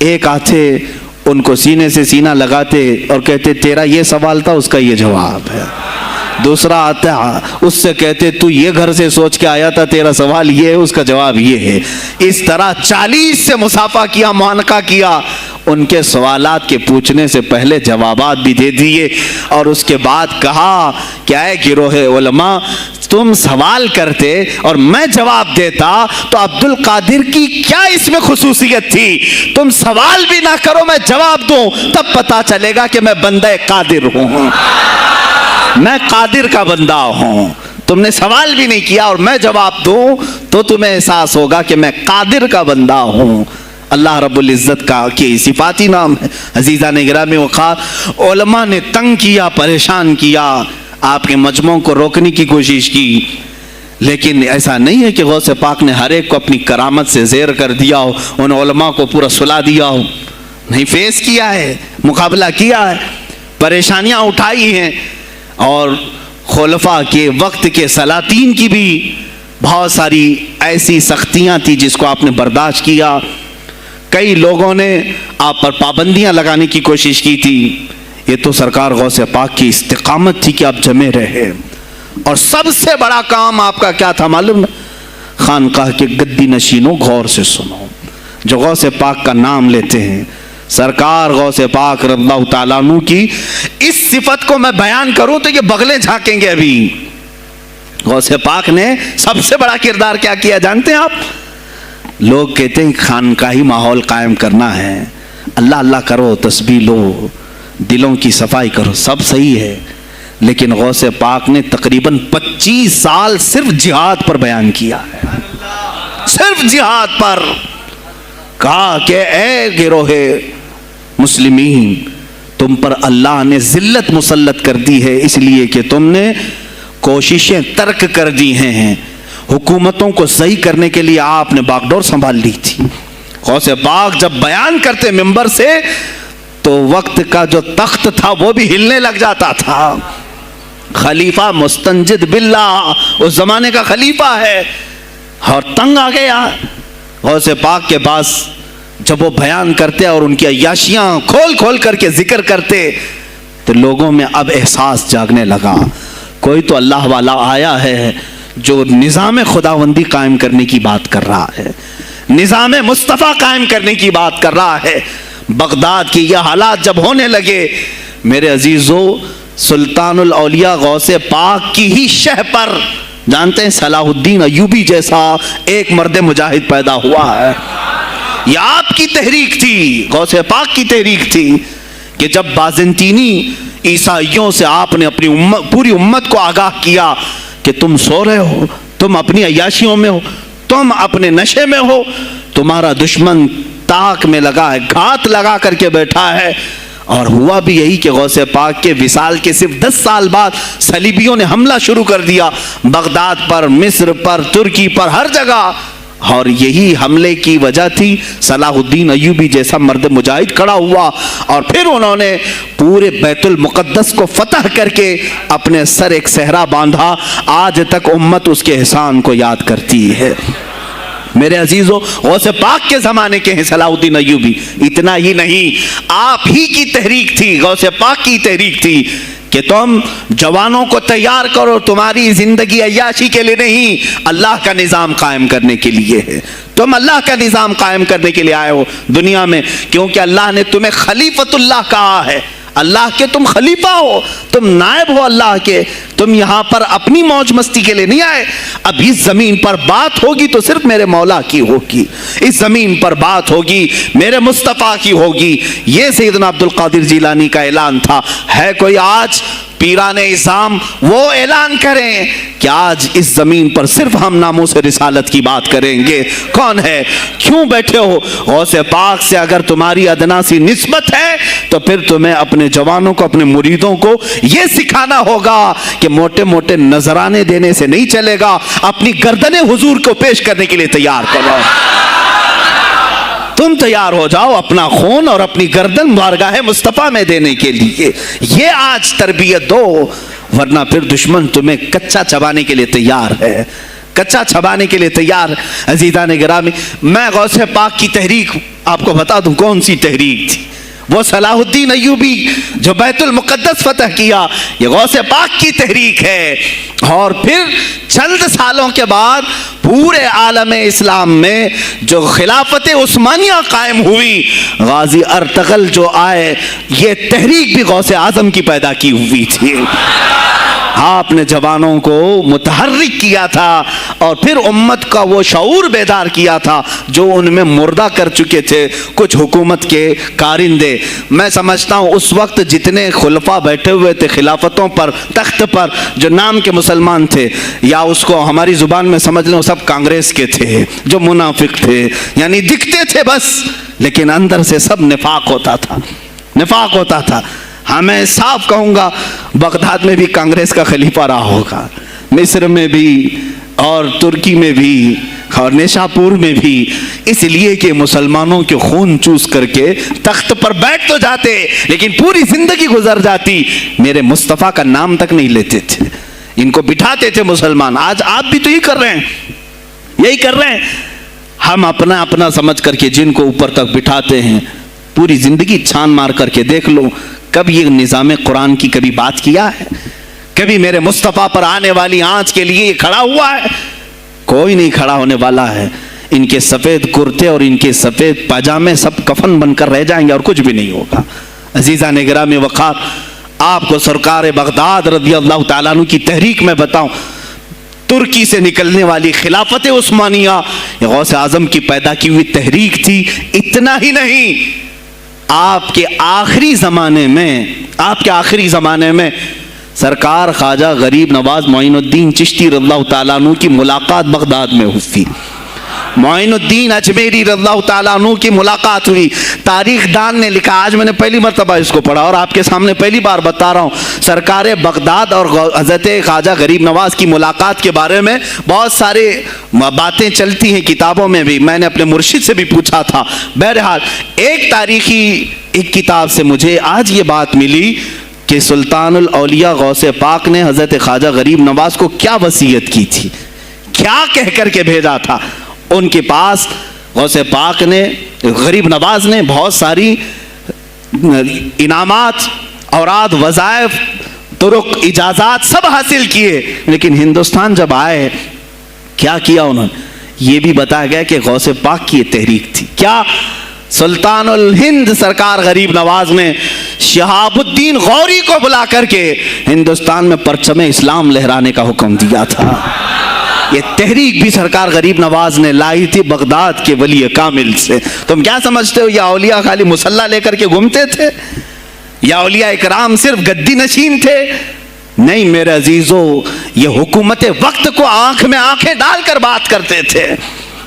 ایک آتے ان کو سینے سے سینہ لگاتے اور کہتے تیرا یہ سوال تھا، اس کا یہ جواب ہے. دوسرا آتا اس سے کہتے تو یہ گھر سے سوچ کے آیا تھا، تیرا سوال یہ ہے، اس کا جواب یہ ہے. اس طرح 40 سے مصافحہ کیا، معانقہ کیا. ان کے سوالات کے پوچھنے سے پہلے جوابات بھی دے دیے اور اس کے بعد کہا کہ اے گروہ علماء، تم سوال کرتے اور میں جواب دیتا تو عبد القادر کی کیا اس میں خصوصیت تھی؟ تم سوال بھی نہ کرو، میں جواب دوں، تب پتا چلے گا کہ میں بندہ قادر ہوں، میں قادر کا بندہ ہوں. تم نے سوال بھی نہیں کیا اور میں جواب دوں تو تمہیں احساس ہوگا کہ میں قادر کا بندہ ہوں. اللہ رب العزت کا کی صفاتی نام ہے. عزیزان گرامی وقار، علماء نے تنگ کیا، پریشان کیا، آپ کے مجموعوں کو روکنے کی کوشش کی، لیکن ایسا نہیں ہے کہ غوث پاک نے ہر ایک کو اپنی کرامت سے زیر کر دیا ہو، ان علماء کو پورا سلا دیا ہو. نہیں، فیس کیا ہے، مقابلہ کیا ہے، پریشانیاں اٹھائی ہیں. اور خلفاء کے وقت کے سلاطین کی بھی بہت ساری ایسی سختیاں تھی جس کو آپ نے برداشت کیا. کئی لوگوں نے آپ پر پابندیاں لگانے کی کوشش کی تھی. یہ تو سرکار غوث پاک کی استقامت تھی کہ آپ جمے رہے. اور سب سے بڑا کام آپ کا کیا تھا معلوم؟ خانقاہ کے گدی نشینوں، غور سے سنو، جو غوث پاک کا نام لیتے ہیں، سرکار غوث پاک رضی اللہ تعالیٰ عنہ کی اس صفت کو میں بیان کروں تو یہ بغلیں جھانکیں گے. ابھی غوث پاک نے سب سے بڑا کردار کیا کیا جانتے ہیں آپ؟ لوگ کہتے ہیں خانقاہی ماحول قائم کرنا ہے، اللہ اللہ کرو، تسبیح لو، دلوں کی صفائی کرو، سب صحیح ہے، لیکن غوث پاک نے تقریباً 25 سال صرف جہاد پر بیان کیا ہے. صرف جہاد پر کہا کہ اے گروہ مسلمین، تم پر اللہ نے ذلت مسلط کر دی ہے اس لیے کہ تم نے کوششیں ترک کر دی ہیں. حکومتوں کو صحیح کرنے کے لیے آپ نے باغ ڈور سنبھال لی تھی. غوث پاک جب بیان کرتے منبر سے تو وقت کا جو تخت تھا وہ بھی ہلنے لگ جاتا تھا. خلیفہ مستنجد باللہ اس زمانے کا خلیفہ ہے اور تنگ آ گیا غوث پاک کے پاس. جب وہ بیان کرتے اور ان کی عیاشیاں کھول کھول کر کے ذکر کرتے تو لوگوں میں اب احساس جاگنے لگا، کوئی تو اللہ والا آیا ہے جو نظام خداوندی قائم کرنے کی بات کر رہا ہے، نظام مصطفیٰ قائم کرنے کی بات کر رہا ہے. بغداد کی یہ حالات جب ہونے لگے میرے عزیزو، سلطان الاولیاء غوث پاک کی ہی شہ پر جانتے ہیں صلاح الدین ایوبی جیسا ایک مرد مجاہد پیدا ہوا ہے. یہ آپ کی تحریک تھی، غوث پاک کی تحریک تھی کہ جب بازنطینی عیسائیوں سے آپ نے اپنی پوری امت کو آگاہ کیا کہ تم سو رہے ہو، تم اپنی عیاشیوں میں ہو، تم اپنے نشے میں ہو، تمہارا دشمن تاک میں لگا ہے، گھات لگا کر کے بیٹھا ہے. اور ہوا بھی یہی کہ غوث پاک کے وصال کے صرف 10 سال بعد صلیبیوں نے حملہ شروع کر دیا بغداد پر، مصر پر، ترکی پر، ہر جگہ. اور یہی حملے کی وجہ تھی صلاح الدین ایوبی جیسا مرد مجاہد کھڑا ہوا اور پھر انہوں نے پورے بیت المقدس کو فتح کر کے اپنے سر ایک صحرا باندھا. آج تک امت اس کے احسان کو یاد کرتی ہے. میرے عزیزو، غوث پاک کے زمانے کے ہیں صلاح الدین ایوبی. اتنا ہی نہیں، آپ ہی کی تحریک تھی، غوث پاک کی تحریک تھی کہ تم جوانوں کو تیار کرو، تمہاری زندگی عیاشی کے لیے نہیں، اللہ کا نظام قائم کرنے کے لیے ہے. تم اللہ کا نظام قائم کرنے کے لیے آئے ہو دنیا میں، کیونکہ اللہ نے تمہیں خلیفۃ اللہ کہا ہے. اللہ کے تم خلیفہ ہو، تم نائب ہو اللہ کے. تم یہاں پر اپنی موج مستی کے لیے نہیں آئے. اب اس زمین پر بات ہوگی تو صرف میرے مولا کی ہوگی، اس زمین پر بات ہوگی میرے مصطفیٰ کی ہوگی. یہ سیدنا عبد القادر جیلانی کا اعلان تھا. ہے کوئی آج پیران اعظام وہ اعلان کریں کہ آج اس زمین پر صرف ہم ناموس رسالت کی بات کریں گے؟ کون ہے؟ کیوں بیٹھے ہو؟ غوث پاک سے اگر تمہاری ادنا سی نسبت ہے تو پھر تمہیں اپنے جوانوں کو، اپنے مریدوں کو یہ سکھانا ہوگا کہ موٹے موٹے نذرانے دینے سے نہیں چلے گا، اپنی گردنیں حضور کو پیش کرنے کے لیے تیار کرو. تم تیار ہو جاؤ اپنا خون اور اپنی گردن بارگاہ مصطفیٰ میں دینے کے لیے. یہ آج تربیت دو، ورنہ پھر دشمن تمہیں کچا چبانے کے لیے تیار ہے. کچا چھبانے کے لیے تیار. عزیزان گرامی، میں غوث پاک کی تحریک آپ کو بتا دوں کون سی تحریک تھی. وہ صلاح الدین ایوبی جو بیت المقدس فتح کیا، یہ غوث پاک کی تحریک ہے. اور پھر چند سالوں کے بعد پورے عالم اسلام میں جو خلافت عثمانیہ قائم ہوئی، غازی ارطغرل جو آئے، یہ تحریک بھی غوث اعظم کی پیدا کی ہوئی تھی. آپ نے جوانوں کو متحرک کیا تھا اور پھر امت کا وہ شعور بیدار کیا تھا جو ان میں مردہ کر چکے تھے کچھ حکومت کے کارندے. میں سمجھتا ہوں اس وقت جتنے خلفاء بیٹھے ہوئے تھے خلافتوں پر، تخت پر، جو نام کے مسلمان تھے، یا اس کو ہماری زبان میں سمجھ لیں، وہ سب کانگریس کے تھے جو منافق تھے. یعنی دکھتے تھے بس، لیکن اندر سے سب نفاق ہوتا تھا، نفاق ہوتا تھا. ہاں میں صاف کہوں گا، بغداد میں بھی کانگریس کا خلیفہ رہا ہوگا، مصر میں بھی اور ترکی میں بھی اور نیشاپور میں بھی، اس لیے کہ مسلمانوں کے خون چوس کر کے تخت پر بیٹھ تو جاتے لیکن پوری زندگی گزر جاتی، میرے مصطفیٰ کا نام تک نہیں لیتے تھے. ان کو بٹھاتے تھے مسلمان. آج آپ بھی تو یہی کر رہے ہیں، یہی کر رہے ہیں. ہم اپنا اپنا سمجھ کر کے جن کو اوپر تک بٹھاتے ہیں، پوری زندگی چھان مار کر کے دیکھ لو، کبھی یہ نظام قرآن کی کبھی بات کیا ہے؟ کبھی میرے مصطفیٰ پر آنے والی آنچ کے لیے یہ کھڑا ہوا ہے؟ کوئی نہیں کھڑا ہونے والا ہے. ان کے سفید کرتے اور ان کے سفید پاجامے سب کفن بن کر رہ جائیں گے اور کچھ بھی نہیں ہوگا. عزیزان گرامی وقار، آپ کو سرکار بغداد رضی اللہ تعالیٰ عنہ کی تحریک میں بتاؤں، ترکی سے نکلنے والی خلافت عثمانیہ یہ غوث اعظم کی پیدا کی ہوئی تحریک تھی. اتنا ہی نہیں، آپ کے آخری زمانے میں سرکار خواجہ غریب نواز معین الدین چشتی رضی اللہ تعالیٰ عنہ کی ملاقات بغداد میں ہوئی. معین الدین اجمیری رضی اللہ تعالیٰ عنہ کی ملاقات ہوئی. تاریخ دان نے لکھا، آج میں نے پہلی مرتبہ اس کو پڑھا اور آپ کے سامنے پہلی بار بتا رہا ہوں. سرکار بغداد اور حضرت خواجہ غریب نواز کی ملاقات کے بارے میں بہت سارے باتیں چلتی ہیں کتابوں میں بھی، میں نے اپنے مرشد سے بھی پوچھا تھا. بہرحال ایک کتاب سے مجھے آج یہ بات ملی کہ سلطان الاولیاء غوث پاک نے حضرت خواجہ غریب نواز کو کیا وصیت کی تھی، کیا کہہ کر کے بھیجا تھا. ان کے پاس غوث پاک نے، غریب نواز نے بہت ساری انعامات، اوراد، وظائف، طرق، اجازات سب حاصل کیے، لیکن ہندوستان جب آئے کیا کیا انہوں نے؟ یہ بھی بتایا گیا کہ غوث پاک کی یہ تحریک تھی. کیا؟ سلطان الہند سرکار غریب نواز نے شہاب الدین غوری کو بلا کر کے ہندوستان میں پرچم اسلام لہرانے کا حکم دیا تھا. یہ تحریک بھی سرکار غریب نواز نے لائی تھی بغداد کے ولی کامل سے. تم کیا سمجھتے ہو یہ اولیاء خالی مسلح لے کر کے گھومتے تھے؟ یا اولیاء اکرام صرف گدی نشین تھے؟ نہیں میرے عزیزو، یہ حکومت وقت کو آنکھ میں آنکھیں ڈال کر بات کرتے تھے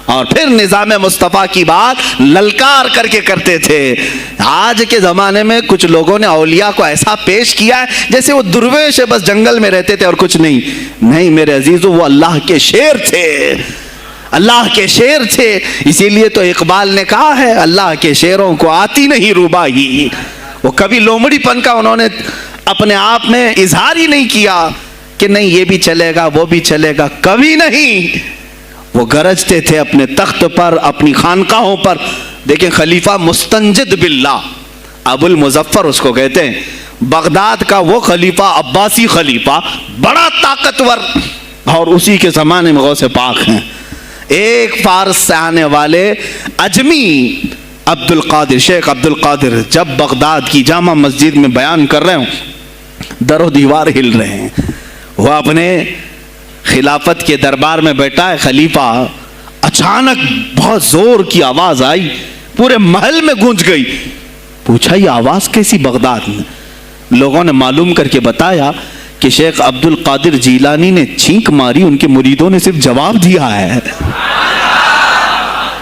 اور پھر نظام مصطفیٰ کی بات للکار کر کے کرتے تھے. آج کے زمانے میں کچھ لوگوں نے اولیاء کو ایسا پیش کیا ہے جیسے وہ درویش بس جنگل میں رہتے تھے اور کچھ نہیں. نہیں میرے عزیزو، وہ اللہ کے شیر تھے، اللہ کے شیر تھے. اسی لیے تو اقبال نے کہا ہے، اللہ کے شیروں کو آتی نہیں روباہی. وہ کبھی لومڑی پن کا انہوں نے اپنے آپ میں اظہار ہی نہیں کیا کہ نہیں یہ بھی چلے گا وہ بھی چلے گا، کبھی نہیں. وہ گرجتے تھے اپنے تخت پر، اپنی خانقاہوں پر. دیکھیں خلیفہ مستنجد باللہ، ابو المظفر اس کو کہتے ہیں، بغداد کا وہ خلیفہ، عباسی خلیفہ، بڑا طاقتور، اور اسی کے زمانے میں غوث پاک ہیں. ایک فارس سے آنے والے اجمی عبد القادر، شیخ عبد القادر، جب بغداد کی جامع مسجد میں بیان کر رہے ہوں، در و دیوار ہل رہے ہیں. وہ اپنے خلافت کے دربار میں بیٹھا ہے خلیفہ، اچانک بہت زور کی آواز آئی، پورے محل میں گونج گئی. پوچھا یہ آواز کیسی بغداد میں؟ لوگوں نے معلوم کر کے بتایا کہ شیخ عبد القادر جیلانی نے چھینک ماری، ان کے مریدوں نے صرف جواب دیا ہے.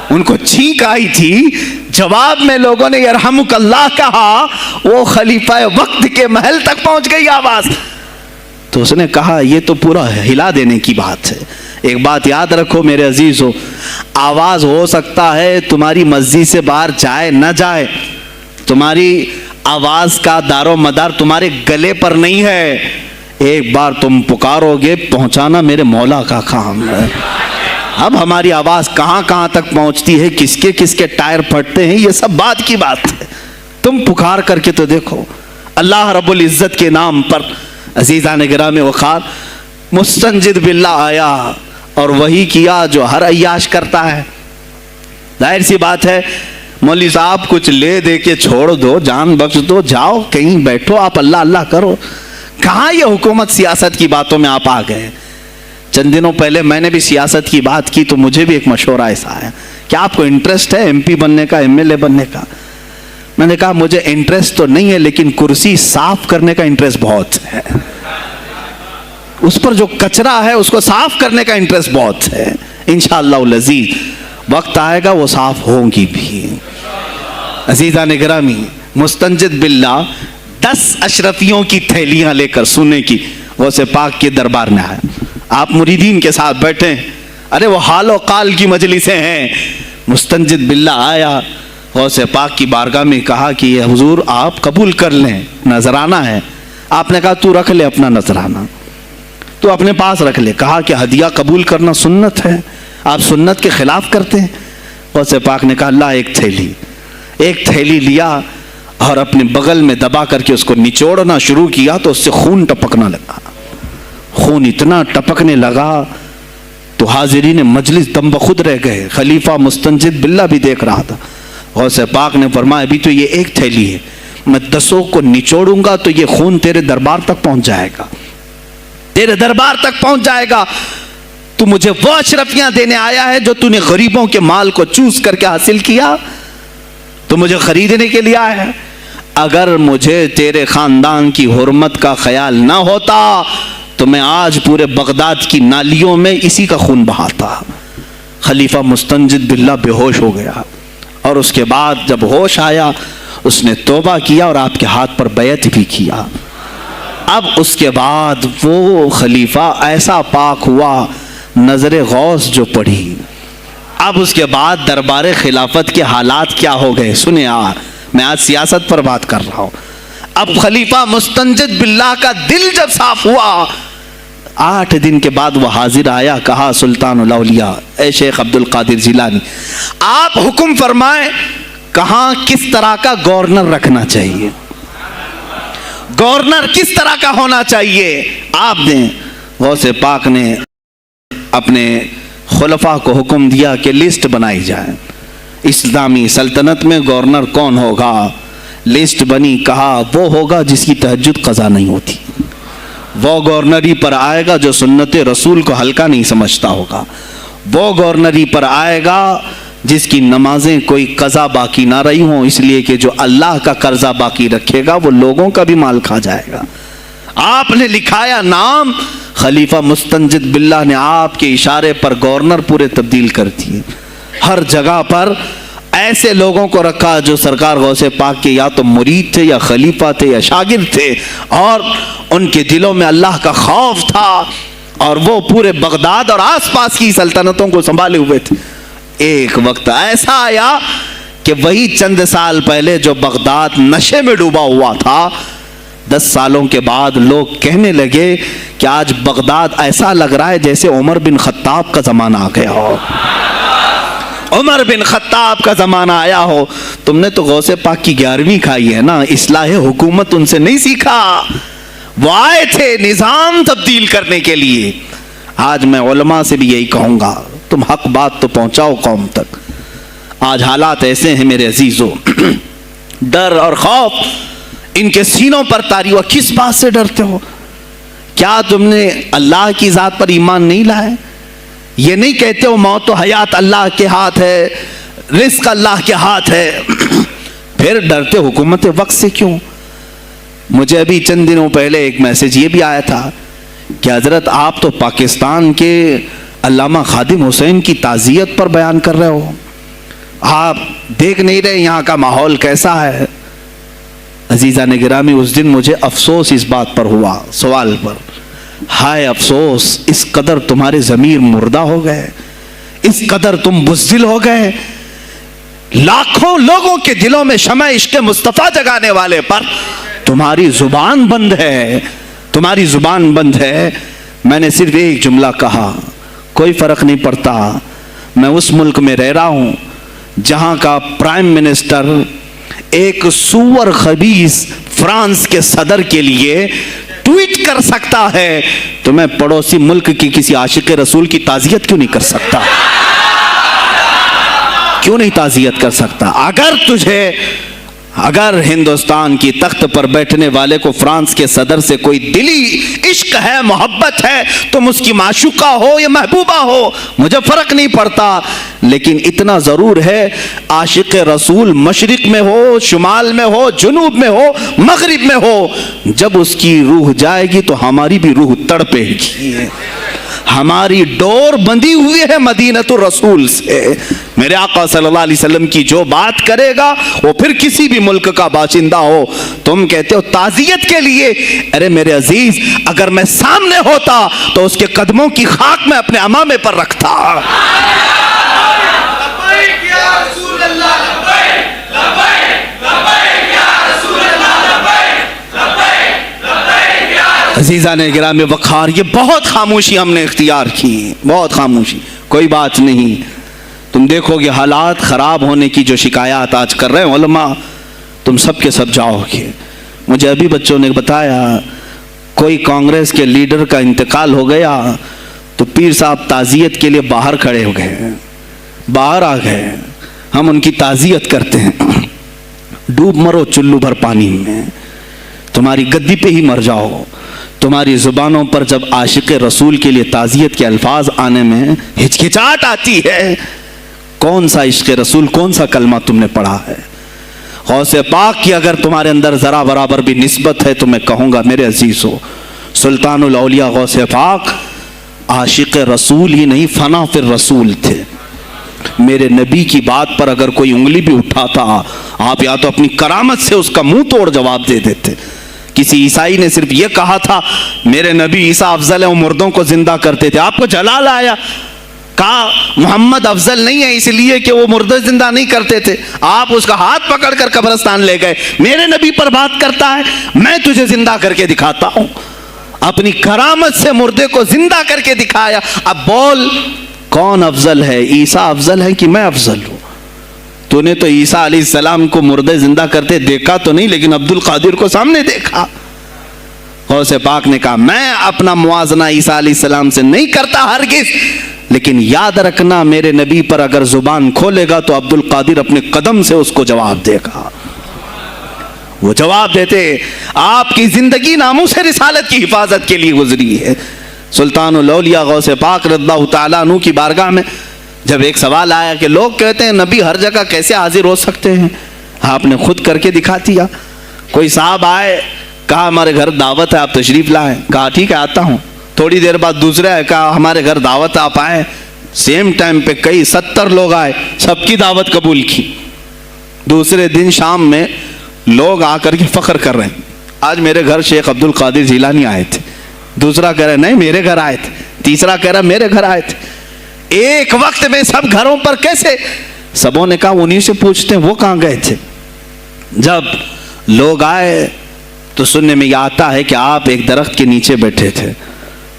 ان کو چھینک آئی تھی، جواب میں لوگوں نے یرحمک اللہ کہا، وہ خلیفہ وقت کے محل تک پہنچ گئی آواز. تو اس نے کہا یہ تو پورا ہلا دینے کی بات ہے. ایک بات یاد رکھو میرے عزیزو، آواز ہو سکتا ہے تمہاری مسجد سے باہر جائے نہ جائے، تمہاری آواز کا دار و مدار تمہارے گلے پر نہیں ہے. ایک بار تم پکارو گے پہنچانا میرے مولا کا کام ہے۔ اب ہماری آواز کہاں کہاں تک پہنچتی ہے، کس کے ٹائر پھٹتے ہیں، یہ سب بعد کی بات ہے۔ تم پکار کر کے تو دیکھو۔ اللہ رب العزت کے نام پر عزیزان گرامی وقار مستنجد باللہ آیا اور وہی کیا جو ہر عیاش کرتا ہے۔ ظاہر سی بات ہے مولوی صاحب کچھ لے دے کے چھوڑ دو، جان بخش دو، جاؤ کہیں بیٹھو، آپ اللہ اللہ کرو۔ کہاں یہ حکومت سیاست کی باتوں میں آپ آ گئے؟ چند دنوں پہلے میں نے بھی سیاست کی بات کی تو مجھے بھی ایک مشورہ ایسا آیا کہ آپ کو انٹرسٹ ہے ایم پی بننے کا، ایم ایل اے بننے کا؟ میں نے کہا مجھے انٹرسٹ تو نہیں ہے لیکن کرسی صاف کرنے کا انٹرسٹ بہت ہے، اس پر جو کچرا ہے اس کو صاف کرنے کا انٹرسٹ بہت ہے۔ انشاءاللہ العزیز وقت آئے گا وہ صاف ہوں گی بھی۔ عزیزان گرامی مستنجد باللہ 10 اشرفیوں کی تھیلیاں لے کر سونے کی غوث پاک کے دربار میں آئے۔ آپ مریدین کے ساتھ بیٹھے، ارے وہ حال و قال کی مجلسیں ہیں۔ مستنجد باللہ آیا غوث پاک کی بارگاہ میں، کہا کہ یہ حضور آپ قبول کر لیں، نذرانہ ہے۔ آپ نے کہا تو رکھ لے اپنا نذرانہ، تو اپنے پاس رکھ لے۔ کہا کہ ہدیہ قبول کرنا سنت ہے، آپ سنت کے خلاف کرتے ہیں۔ غوث پاک نے کہا اللہ ایک تھیلی لیا اور اپنے بغل میں دبا کر کے اس کو نچوڑنا شروع کیا تو اس سے خون ٹپکنا لگا۔ خون اتنا ٹپکنے لگا تو حاضرین مجلس دم بخود رہ گئے۔ خلیفہ مستنجد باللہ بھی دیکھ رہا تھا۔ غوث پاک نے فرمایا ابھی تو یہ ایک تھیلی ہے، میں 10 کو نچوڑوں گا تو یہ خون تیرے دربار تک پہنچ جائے گا، تیرے دربار تک پہنچ جائے گا۔ تو مجھے وہ اشرفیاں دینے آیا ہے جو تو نے غریبوں کے مال کو چوس کر کے حاصل کیا، تو مجھے خریدنے کے لیے آیا ہے۔ اگر مجھے تیرے خاندان کی حرمت کا خیال نہ ہوتا تو میں آج پورے بغداد کی نالیوں میں اسی کا خون بہاتا۔ خلیفہ مستنجد باللہ بے ہوش ہو گیا، اور اس کے بعد جب ہوش آیا اس نے توبہ کیا اور آپ کے ہاتھ پر بیعت بھی کیا۔ اب اس کے بعد وہ خلیفہ ایسا پاک ہوا، نظر غوث جو پڑھی۔ اب اس کے بعد دربار خلافت کے حالات کیا ہو گئے سنیں۔ میں آج سیاست پر بات کر رہا ہوں۔ اب خلیفہ مستنجد باللہ کا دل جب صاف ہوا، 8 دن کے بعد وہ حاضر آیا، کہا سلطان الاولیاء اے شیخ عبد القادر جیلانی آپ حکم فرمائیں کہاں کس طرح کا گورنر رکھنا چاہیے، گورنر کس طرح کا ہونا چاہیے آپ دیں۔ غوث پاک نے اپنے خلفاء کو حکم دیا کہ لسٹ بنائی جائے، اسلامی سلطنت میں گورنر کون ہوگا؟ لسٹ بنی، کہا وہ ہوگا جس کی تہجد قضا نہیں ہوتی، وہ گورنری پر آئے گا جو سنت رسول کو ہلکا نہیں سمجھتا ہوگا، وہ گورنری پر آئے گا جس کی نمازیں کوئی قضا باقی نہ رہی ہوں، اس لیے کہ جو اللہ کا قرضہ باقی رکھے گا وہ لوگوں کا بھی مال کھا جائے گا۔ آپ نے لکھایا نام، خلیفہ مستنجد باللہ نے آپ کے اشارے پر گورنر پورے تبدیل کر دیے۔ ہر جگہ پر ایسے لوگوں کو رکھا جو سرکار غوث پاک کے یا تو مرید تھے یا خلیفہ تھے یا شاگرد تھے، اور ان کے دلوں میں اللہ کا خوف تھا، اور وہ پورے بغداد اور آس پاس کی سلطنتوں کو سنبھالے ہوئے تھے۔ ایک وقت ایسا آیا کہ وہی چند سال پہلے جو بغداد نشے میں ڈوبا ہوا تھا، 10 سالوں کے بعد لوگ کہنے لگے کہ آج بغداد ایسا لگ رہا ہے جیسے عمر بن خطاب کا زمانہ آ گیا ہو، عمر بن خطاب کا زمانہ آیا ہو۔ تم نے تو غوث پاک کی 11ویں کھائی ہے نا، اصلاح حکومت ان سے نہیں سیکھا، وہ آئے تھے نظام تبدیل کرنے کے لیے۔ آج میں علماء سے بھی یہی کہوں گا، تم حق بات تو پہنچاؤ قوم تک۔ آج حالات ایسے ہیں میرے عزیزوں، ڈر اور خوف ان کے سینوں پر طاری ہوا۔ کس بات سے ڈرتے ہو؟ کیا تم نے اللہ کی ذات پر ایمان نہیں لائے؟ یہ نہیں کہتے ہو موت و حیات اللہ کے ہاتھ ہے، رزق اللہ کے ہاتھ ہے، پھر ڈرتے حکومت وقت سے کیوں؟ مجھے ابھی چند دنوں پہلے ایک میسج یہ بھی آیا تھا کہ حضرت آپ تو پاکستان کے علامہ خادم حسین کی تعزیت پر بیان کر رہے ہو، آپ دیکھ نہیں رہے یہاں کا ماحول کیسا ہے؟ عزیزان گرامی اس دن مجھے افسوس اس بات پر ہوا، سوال پر، ہائے افسوس، اس قدر تمہارے ضمیر مردہ ہو گئے، اس قدر تم بزدل ہو گئے، لاکھوں لوگوں کے دلوں میں شمع عشق مصطفیٰ جگانے والے پر تمہاری زبان بند ہے، تمہاری زبان بند ہے. میں نے صرف ایک جملہ کہا, کوئی فرق نہیں پڑتا, میں اس ملک میں رہ رہا ہوں جہاں کا پرائم منسٹر ایک سور خبیث فرانس کے صدر کے لیے ٹویٹ کر سکتا ہے, تو میں پڑوسی ملک کی کسی عاشق رسول کی تعزیت کیوں نہیں کر سکتا؟ کیوں نہیں تعزیت کر سکتا؟ اگر ہندوستان کی تخت پر بیٹھنے والے کو فرانس کے صدر سے کوئی دلی عشق ہے, محبت ہے, تم اس کی معشوقہ ہو یا محبوبہ ہو, مجھے فرق نہیں پڑتا, لیکن اتنا ضرور ہے عاشق رسول مشرق میں ہو, شمال میں ہو, جنوب میں ہو, مغرب میں ہو, جب اس کی روح جائے گی تو ہماری بھی روح تڑپے گی. ہماری ڈور بندھی ہوئی ہے مدینۃ الرسول سے. میرے آقا صلی اللہ علیہ وسلم کی جو بات کرے گا وہ پھر کسی بھی ملک کا باشندہ ہو. تم کہتے ہو تعزیت کے لیے, ارے میرے عزیز, اگر میں سامنے ہوتا تو اس کے قدموں کی خاک میں اپنے امامے پر رکھتا. عزیزان گرامی وقار, یہ بہت خاموشی ہم نے اختیار کی, بہت خاموشی, کوئی بات نہیں. تم دیکھو گے حالات خراب ہونے کی جو شکایات آج کر رہے ہیں علماء, تم سب کے سب جاؤ گے. مجھے ابھی بچوں نے بتایا کوئی کانگریس کے لیڈر کا انتقال ہو گیا تو پیر صاحب تعزیت کے لیے باہر کھڑے ہو گئے, باہر آ گئے, ہم ان کی تعزیت کرتے ہیں. ڈوب مرو چلو بھر پانی میں, تمہاری گدی پہ ہی مر جاؤ. تمہاری زبانوں پر جب عاشق رسول کے لیے تعزیت کے الفاظ آنے میں ہچکچاہٹ آتی ہے, کون سا عشق رسول, کون سا کلمہ تم نے پڑھا ہے؟ غوث پاک کی اگر تمہارے اندر ذرا برابر بھی نسبت ہے تو میں کہوں گا میرے عزیزو, سلطان الاولیاء غوث پاک عاشق رسول ہی نہیں, فنا فی الرسول تھے. میرے نبی کی بات پر اگر کوئی انگلی بھی اٹھاتا, آپ یا تو اپنی کرامت سے اس کا منہ توڑ جواب دے دیتے. کسی عیسائی نے صرف یہ کہا تھا میرے نبی عیسیٰ افضل ہے, وہ مردوں کو زندہ کرتے تھے, آپ کو جلال آیا, کہا محمد افضل نہیں ہے اس لیے کہ وہ مردے زندہ نہیں کرتے تھے, آپ اس کا ہاتھ پکڑ کر قبرستان لے گئے. میرے نبی پر بات کرتا ہے, میں تجھے زندہ کر کے دکھاتا ہوں. اپنی کرامت سے مردے کو زندہ کر کے دکھایا. اب بول کون افضل ہے, عیسیٰ افضل ہے کہ میں افضل ہوں؟ تو نے تو عیسیٰ علیہ السلام کو مردے زندہ کرتے دیکھا تو نہیں, لیکن عبد القادر کو سامنے دیکھا. غوث پاک نے کہا میں اپنا موازنہ عیسیٰ علیہ السلام سے نہیں کرتا ہرگز, لیکن یاد رکھنا میرے نبی پر اگر زبان کھولے گا تو عبد القادر اپنے قدم سے اس کو جواب دے گا. وہ جواب دیتے. آپ کی زندگی ناموس رسالت کی حفاظت کے لیے گزری ہے. سلطان الاولیاء غوث پاک رضی اللہ تعالیٰ عنہ کی بارگاہ میں جب ایک سوال آیا کہ لوگ کہتے ہیں نبی ہر جگہ کیسے حاضر ہو سکتے ہیں, آپ نے خود کر کے دکھا دیا. کوئی صاحب آئے, کہا ہمارے گھر دعوت ہے, آپ تشریف لائیں, کہا ٹھیک ہے آتا ہوں. تھوڑی دیر بعد دوسرے آئے, کہا ہمارے گھر دعوت ہے آپ آئیں. سیم ٹائم پہ کئی 70 لوگ آئے, سب کی دعوت قبول کی. دوسرے دن شام میں لوگ آ کر کے فخر کر رہے ہیں آج میرے گھر شیخ عبد القادر جیلانی آئے تھے. دوسرا کہہ رہا نہیں میرے گھر آئے تھے, تیسرا کہہ رہا میرے گھر آئے تھے. ایک وقت میں سب گھروں پر کیسے؟ سبوں نے کہا انہیں سے پوچھتے ہیں وہ کہاں گئے تھے. جب لوگ آئے تو سننے میں یہ آتا ہے کہ آپ ایک درخت کے نیچے بیٹھے تھے.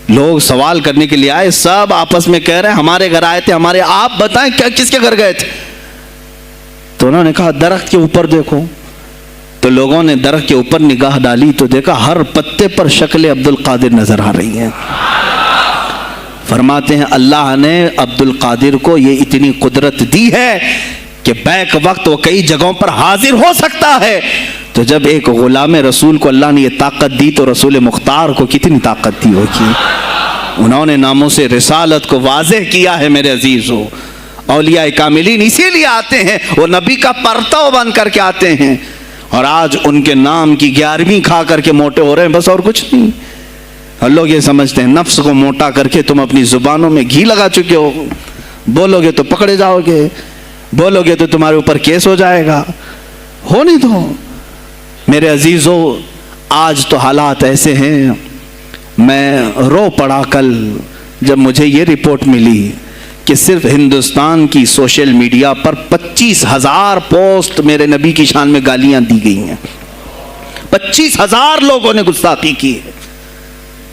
لوگ سوال کرنے کے لیے آئے, سب آپس میں کہہ رہے ہیں ہمارے گھر آئے تھے, ہمارے, آپ بتائیں کیا کس کے گھر گئے تھے؟ تو انہوں نے کہا درخت کے اوپر دیکھو. تو لوگوں نے درخت کے اوپر نگاہ ڈالی تو دیکھا ہر پتے پر شکل عبد القادر نظر آ رہی ہیں. فرماتے ہیں اللہ نے عبد القادر کو یہ اتنی قدرت دی ہے کہ بیک وقت وہ کئی جگہوں پر حاضر ہو سکتا ہے. تو جب ایک غلام رسول کو اللہ نے یہ طاقت دی تو رسول مختار کو کتنی طاقت دی ہوگی. انہوں نے ناموس رسالت کو واضح کیا ہے. میرے عزیزو, اولیاء کاملین اسی لیے آتے ہیں, وہ نبی کا پرتو بن کر کے آتے ہیں, اور آج ان کے نام کی 11ویں کھا کر کے موٹے ہو رہے ہیں, بس اور کچھ نہیں. اور لوگ یہ سمجھتے ہیں نفس کو موٹا کر کے تم اپنی زبانوں میں گھی لگا چکے ہو, بولو گے تو پکڑے جاؤ گے, بولو گے تو تمہارے اوپر کیس ہو جائے گا. ہو نہیں تو میرے عزیزو, آج تو حالات ایسے ہیں. میں رو پڑا کل جب مجھے یہ رپورٹ ملی کہ صرف ہندوستان کی سوشل میڈیا پر 25,000 پوسٹ میرے نبی کی شان میں گالیاں دی گئی ہیں. 25,000 لوگوں نے گستاخی کی ہے.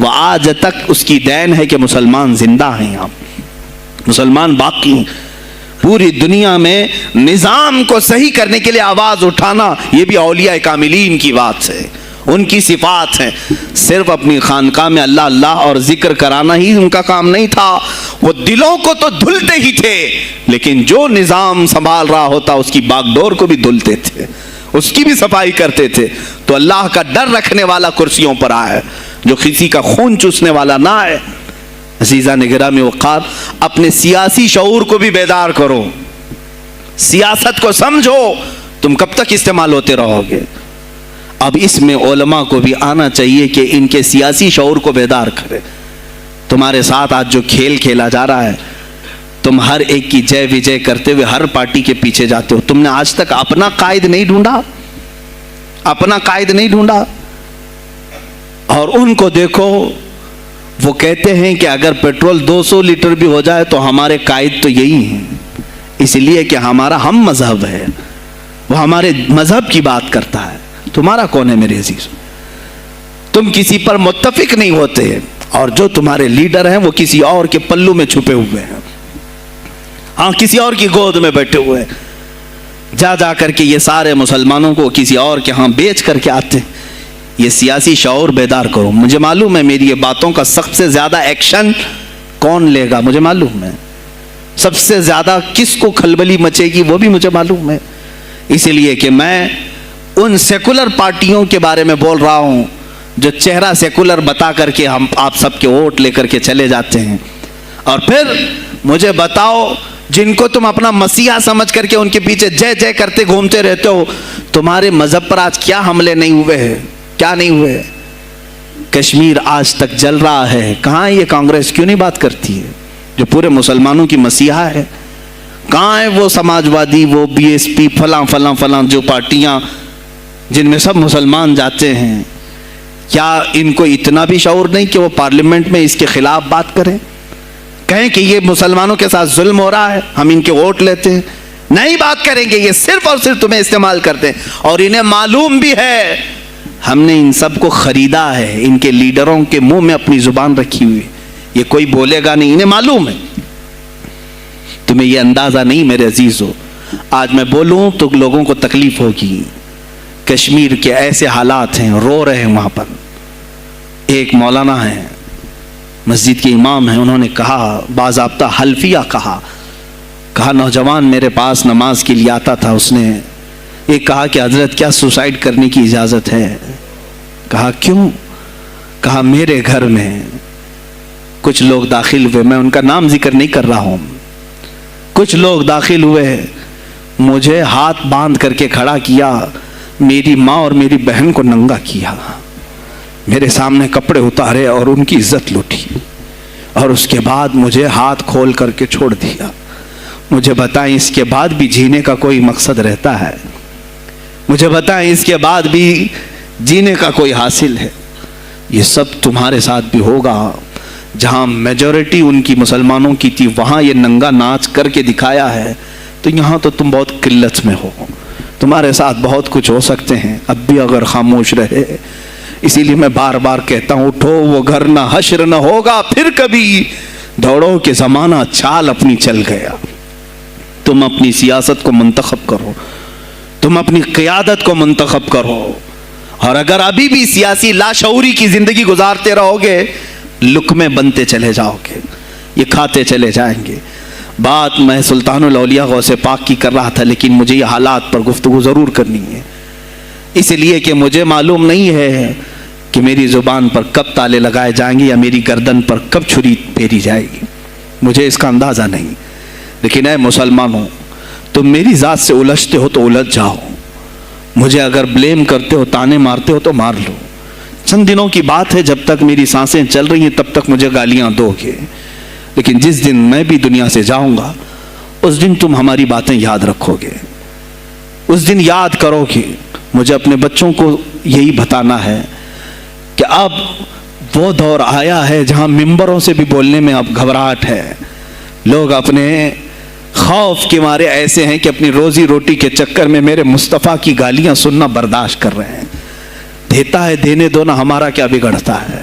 وہ آج تک اس کی دین ہے کہ مسلمان زندہ ہیں، یہاں مسلمان باقی ہیں۔ پوری دنیا میں نظام کو صحیح کرنے کے لیے آواز اٹھانا یہ بھی اولیاء کاملین کی بات ہے، ان کی صفات ہیں۔ صرف اپنی خانقاہ میں اللہ اللہ اور ذکر کرانا ہی ان کا کام نہیں تھا، وہ دلوں کو تو دھلتے ہی تھے، لیکن جو نظام سنبھال رہا ہوتا اس کی باغ ڈور کو بھی دھلتے تھے، اس کی بھی صفائی کرتے تھے۔ تو اللہ کا ڈر رکھنے والا کرسیوں پر آئے، جو کسی کا خون چوسنے والا نہ آئے۔ عزیزان گرامی وقار، اپنے سیاسی شعور کو بھی بیدار کرو، سیاست کو سمجھو، تم کب تک استعمال ہوتے رہو گے؟ اب اس میں علماء کو بھی آنا چاہیے کہ ان کے سیاسی شعور کو بیدار کرے۔ تمہارے ساتھ آج جو کھیل کھیلا جا رہا ہے، تم ہر ایک کی جے وجے کرتے ہوئے ہر پارٹی کے پیچھے جاتے ہو، تم نے آج تک اپنا قائد نہیں ڈھونڈا، اپنا قائد نہیں ڈھونڈا۔ اور ان کو دیکھو، وہ کہتے ہیں کہ اگر پیٹرول 200 لیٹر بھی ہو جائے تو ہمارے قائد تو یہی ہیں، اس لیے کہ ہمارا ہم مذہب ہے، وہ ہمارے مذہب کی بات کرتا ہے۔ تمہارا کون ہے میرے عزیز؟ تم کسی پر متفق نہیں ہوتے، اور جو تمہارے لیڈر ہیں وہ کسی اور کے پلو میں چھپے ہوئے ہیں، ہاں کسی اور کی گود میں بیٹھے ہوئے ہیں، جا جا کر کے یہ سارے مسلمانوں کو کسی اور کے ہاں بیچ کر کے آتے ہیں۔ یہ سیاسی شعور بیدار کرو۔ مجھے معلوم ہے میری یہ باتوں کا سب سے زیادہ ایکشن کون لے گا، مجھے معلوم ہے سب سے زیادہ کس کو کھلبلی مچے گی، وہ بھی مجھے معلوم ہے، اسی لیے کہ میں ان سیکولر پارٹیوں کے بارے میں بول رہا ہوں جو چہرہ سیکولر بتا کر کے ہم آپ سب کے ووٹ لے کر کے چلے جاتے ہیں، اور پھر مجھے بتاؤ جن کو تم اپنا مسیحا سمجھ کر کے ان کے پیچھے جے جے کرتے گھومتے رہتے ہو، تمہارے مذہب پر آج کیا حملے نہیں ہوئے ہیں، کیا نہیں ہوئے؟ کشمیر آج تک جل رہا ہے، کہاں یہ کانگریس کیوں نہیں بات کرتی ہے جو پورے مسلمانوں کی مسیحا ہے؟ کہاں ہے وہ سماجوادی، وہ بی ایس پی، فلاں فلاں فلاں جو پارٹیاں جن میں سب مسلمان جاتے ہیں؟ کیا ان کو اتنا بھی شعور نہیں کہ وہ پارلیمنٹ میں اس کے خلاف بات کریں، کہیں کہ یہ مسلمانوں کے ساتھ ظلم ہو رہا ہے، ہم ان کے ووٹ لیتے ہیں؟ نہیں بات کریں گے، یہ صرف اور صرف تمہیں استعمال کرتے ہیں، اور انہیں معلوم بھی ہے ہم نے ان سب کو خریدا ہے، ان کے لیڈروں کے منہ میں اپنی زبان رکھی ہوئی، یہ کوئی بولے گا نہیں، انہیں معلوم ہے۔ تمہیں یہ اندازہ نہیں میرے عزیزو، آج میں بولوں تو لوگوں کو تکلیف ہوگی۔ کشمیر کے ایسے حالات ہیں، رو رہے ہیں وہاں پر۔ ایک مولانا ہیں، مسجد کے امام ہیں، انہوں نے کہا باضابطہ حلفیہ کہا نوجوان میرے پاس نماز کے لیے آتا تھا، اس نے یہ کہا کہ حضرت کیا سوسائڈ کرنے کی اجازت ہے؟ کہا کیوں؟ کہا میرے گھر میں کچھ لوگ داخل ہوئے، میں ان کا نام ذکر نہیں کر رہا ہوں، کچھ لوگ داخل ہوئے، مجھے ہاتھ باندھ کر کے کھڑا کیا، میری ماں اور میری بہن کو ننگا کیا، میرے سامنے کپڑے اتارے اور ان کی عزت لوٹی، اور اس کے بعد مجھے ہاتھ کھول کر کے چھوڑ دیا۔ مجھے بتائیں اس کے بعد بھی جینے کا کوئی مقصد رہتا ہے؟ مجھے بتائیں اس کے بعد بھی جینے کا کوئی حاصل ہے؟ یہ سب تمہارے ساتھ بھی ہوگا۔ جہاں میجورٹی ان کی مسلمانوں کی تھی وہاں یہ ننگا ناچ کر کے دکھایا ہے، تو یہاں تو تم بہت قلت میں ہو، تمہارے ساتھ بہت کچھ ہو سکتے ہیں، اب بھی اگر خاموش رہے۔ اسی لیے میں بار بار کہتا ہوں اٹھو، وہ گھر نہ حشر نہ ہوگا پھر کبھی، دوڑو کہ زمانہ چال اپنی چل گیا۔ تم اپنی سیاست کو منتخب کرو، تم اپنی قیادت کو منتخب کرو، اور اگر ابھی بھی سیاسی لاشعوری کی زندگی گزارتے رہو گے، لقمے بنتے چلے جاؤ گے، یہ کھاتے چلے جائیں گے۔ بات میں سلطان الاولیاء غوث پاک کی کر رہا تھا، لیکن مجھے یہ حالات پر گفتگو ضرور کرنی ہے، اس لیے کہ مجھے معلوم نہیں ہے کہ میری زبان پر کب تالے لگائے جائیں گے یا میری گردن پر کب چھری پھیری جائے گی، مجھے اس کا اندازہ نہیں۔ لیکن اے مسلمانوں، تم میری ذات سے الجھتے ہو تو الجھ جاؤ، مجھے اگر بلیم کرتے ہو، تانے مارتے ہو تو مار لو، چند دنوں کی بات ہے، جب تک میری سانسیں چل رہی ہیں تب تک مجھے گالیاں دو گے، لیکن جس دن میں بھی دنیا سے جاؤں گا اس دن تم ہماری باتیں یاد رکھو گے، اس دن یاد کرو گے۔ مجھے اپنے بچوں کو یہی بتانا ہے کہ اب وہ دور آیا ہے جہاں ممبروں سے بھی بولنے میں اب گھبراہٹ ہے، لوگ اپنے خوف کے مارے ایسے ہیں کہ اپنی روزی روٹی کے چکر میں میرے مصطفیٰ کی گالیاں سننا برداشت کر رہے ہیں۔ دیتا ہے دینے دو نا، ہمارا کیا بگڑتا ہے؟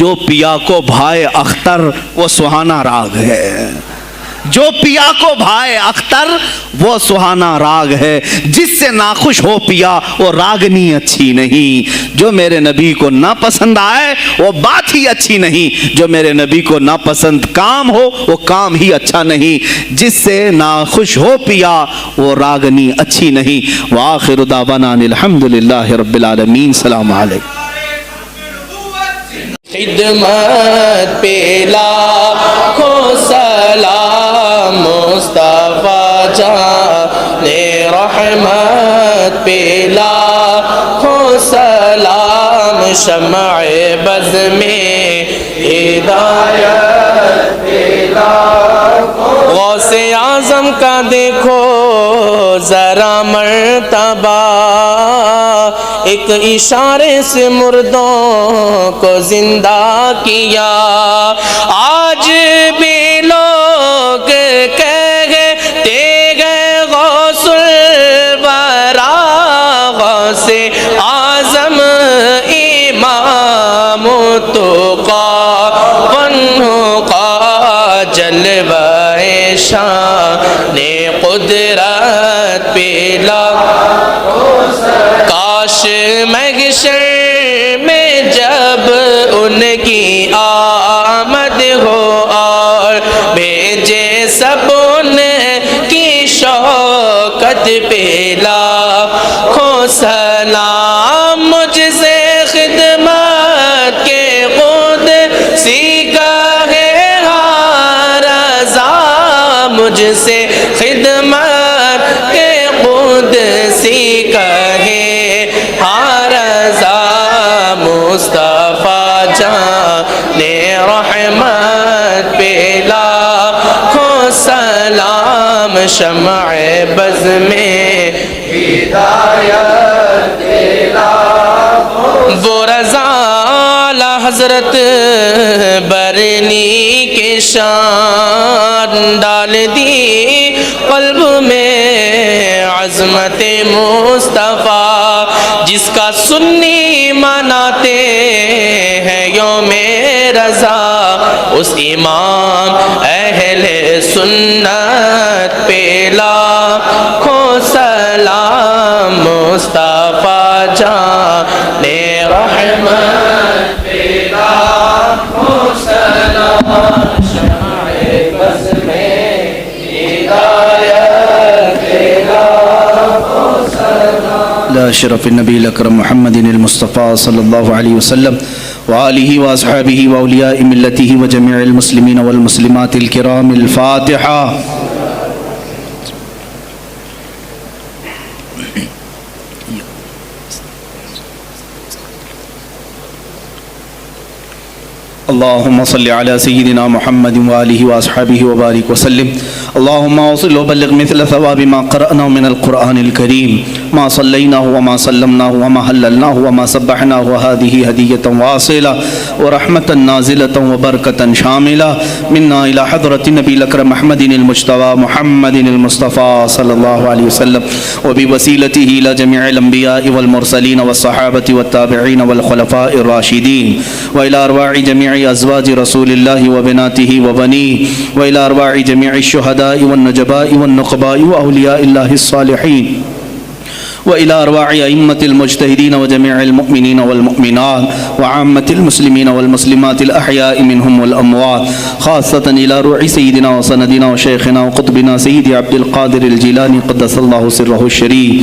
جو پیا کو بھائے اختر وہ سہانا راگ ہے، جو پیا کو بھائے اختر وہ سہانا راگ ہے، جس سے ناخوش ہو پیا وہ راگنی اچھی نہیں، جو میرے نبی کو نہ پسند آئے وہ بات ہی اچھی نہیں، جو میرے نبی کو نہ پسند کام ہو وہ کام ہی اچھا نہیں، جس سے ناخوش ہو پیا وہ راگنی اچھی نہیں۔ وآخر دعوانا الحمدللہ رب العالمین۔ السلام علیکم۔ خدمت پہ لاکھوں سلام مصطفیٰ جان رحمت پہ لاکھوں سلام، شمع بز میں ہدایت پہ لاکھوں، غوث اعظم کا دیکھو ذرا مرتبہ، ایک اشارے سے مردوں کو زندہ کیا، آج بھی لوگ کہتے ہیں غوث الورا، غوث اعظم امام التقیٰ والنقیٰ، جلوہ شان قدرت پہ کاش محشر میں جب ان کی آمد ہو اور بھیجے سب ان کی شوکت پہ لاکھوں سلام، مجھ سے خدمت کے قدسی کا ہے ہر رضا، مجھ سے خدمت کے قدسی کا ہے ہر رضا، مصطفیٰ جان رحمت پہ لاکھوں سلام، شمع بز میں ہدایت پہ لاکھوں، وہ رضا حضرت برنی کے شان ڈال دی قلب میں عظمت مصطفیٰ، جس کا سنی مناتے ہیں یوم رضا، اس امام اہل سنت پہ لاکھوں سلام، مصطفیٰ جان رحمت پہ لاکھوں سلام، شمع بز میں ہدایت پہ لاکھوں سلام، لا شرف النبی الاکرم محمد المصطفى صلی اللہ علیہ وسلم وآلہ واصحابہ واولیاء ملتہ وجميع المسلمین والمسلمات الکرام۔ الفاتحہ۔ اللهم صل على سيدنا محمد وآله وأصحابه وبارك وسلم. اللهم وصل وبلغ مثل ثواب ما قرأناه من القرآن الكريم، ما صليناه وما سلمناه وما هللناه وما سبحناه، وهذه هدية واصلة ورحمة نازلة وبركة شاملة منا إلى حضرة النبي الأكرم محمد المجتبى محمد المصطفى صلى الله عليه وسلم، وبوسيلته إلى جميع الأنبياء والمرسلين والصحابة والتابعين والخلفاء الراشدين، وإلى أرواح جميع أزواج رسول الله وبناته وبنيه، وإلى أرواح جميع الشهداء والنجباء والنقباء وأولياء الله الصالحين، وإلى أرواح أئمة المجتهدين وجميع المؤمنين والمؤمنات وعامة المسلمين والمسلمات الأحياء منهم والأموات، خاصة إلى روح سيدنا وسندنا وشيخنا وقطبنا سيدي عبد القادر الجيلاني قدس الله سره الشريف.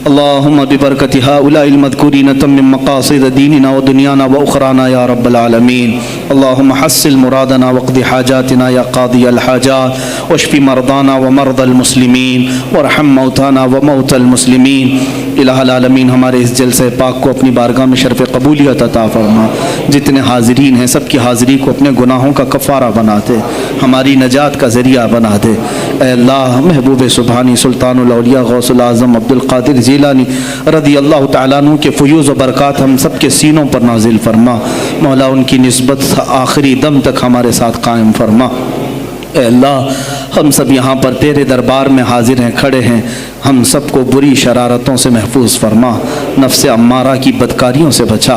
اللهم ببركة هؤلاء المذكورين تمم مقاصد ديننا ودنيانا وأخرانا يا رب العالمين. اللهم حصل مرادنا واقض حاجاتنا يا قاضي الحاجات، واشف مرضانا ومرضى المسلمين، وارحم موتانا وموتى المسلمين. الہ العالمین، ہمارے اس جلسہ پاک کو اپنی بارگاہ میں شرف قبولیت عطا فرما. جتنے حاضرین ہیں سب کی حاضری کو اپنے گناہوں کا کفارہ بنا دے، ہماری نجات کا ذریعہ بنا دے. اے اللہ، محبوب سبحانی سلطان الاولیاء غوث العظم عبد القادر جیلانی رضی اللہ تعالیٰ عنہ کے فیوز و برکات ہم سب کے سینوں پر نازل فرما. مولا، ان کی نسبت آخری دم تک ہمارے ساتھ قائم فرما. اے اللہ، ہم سب یہاں پر تیرے دربار میں حاضر ہیں، کھڑے ہیں، ہم سب کو بری شرارتوں سے محفوظ فرما، نفس امارہ کی بدکاریوں سے بچا،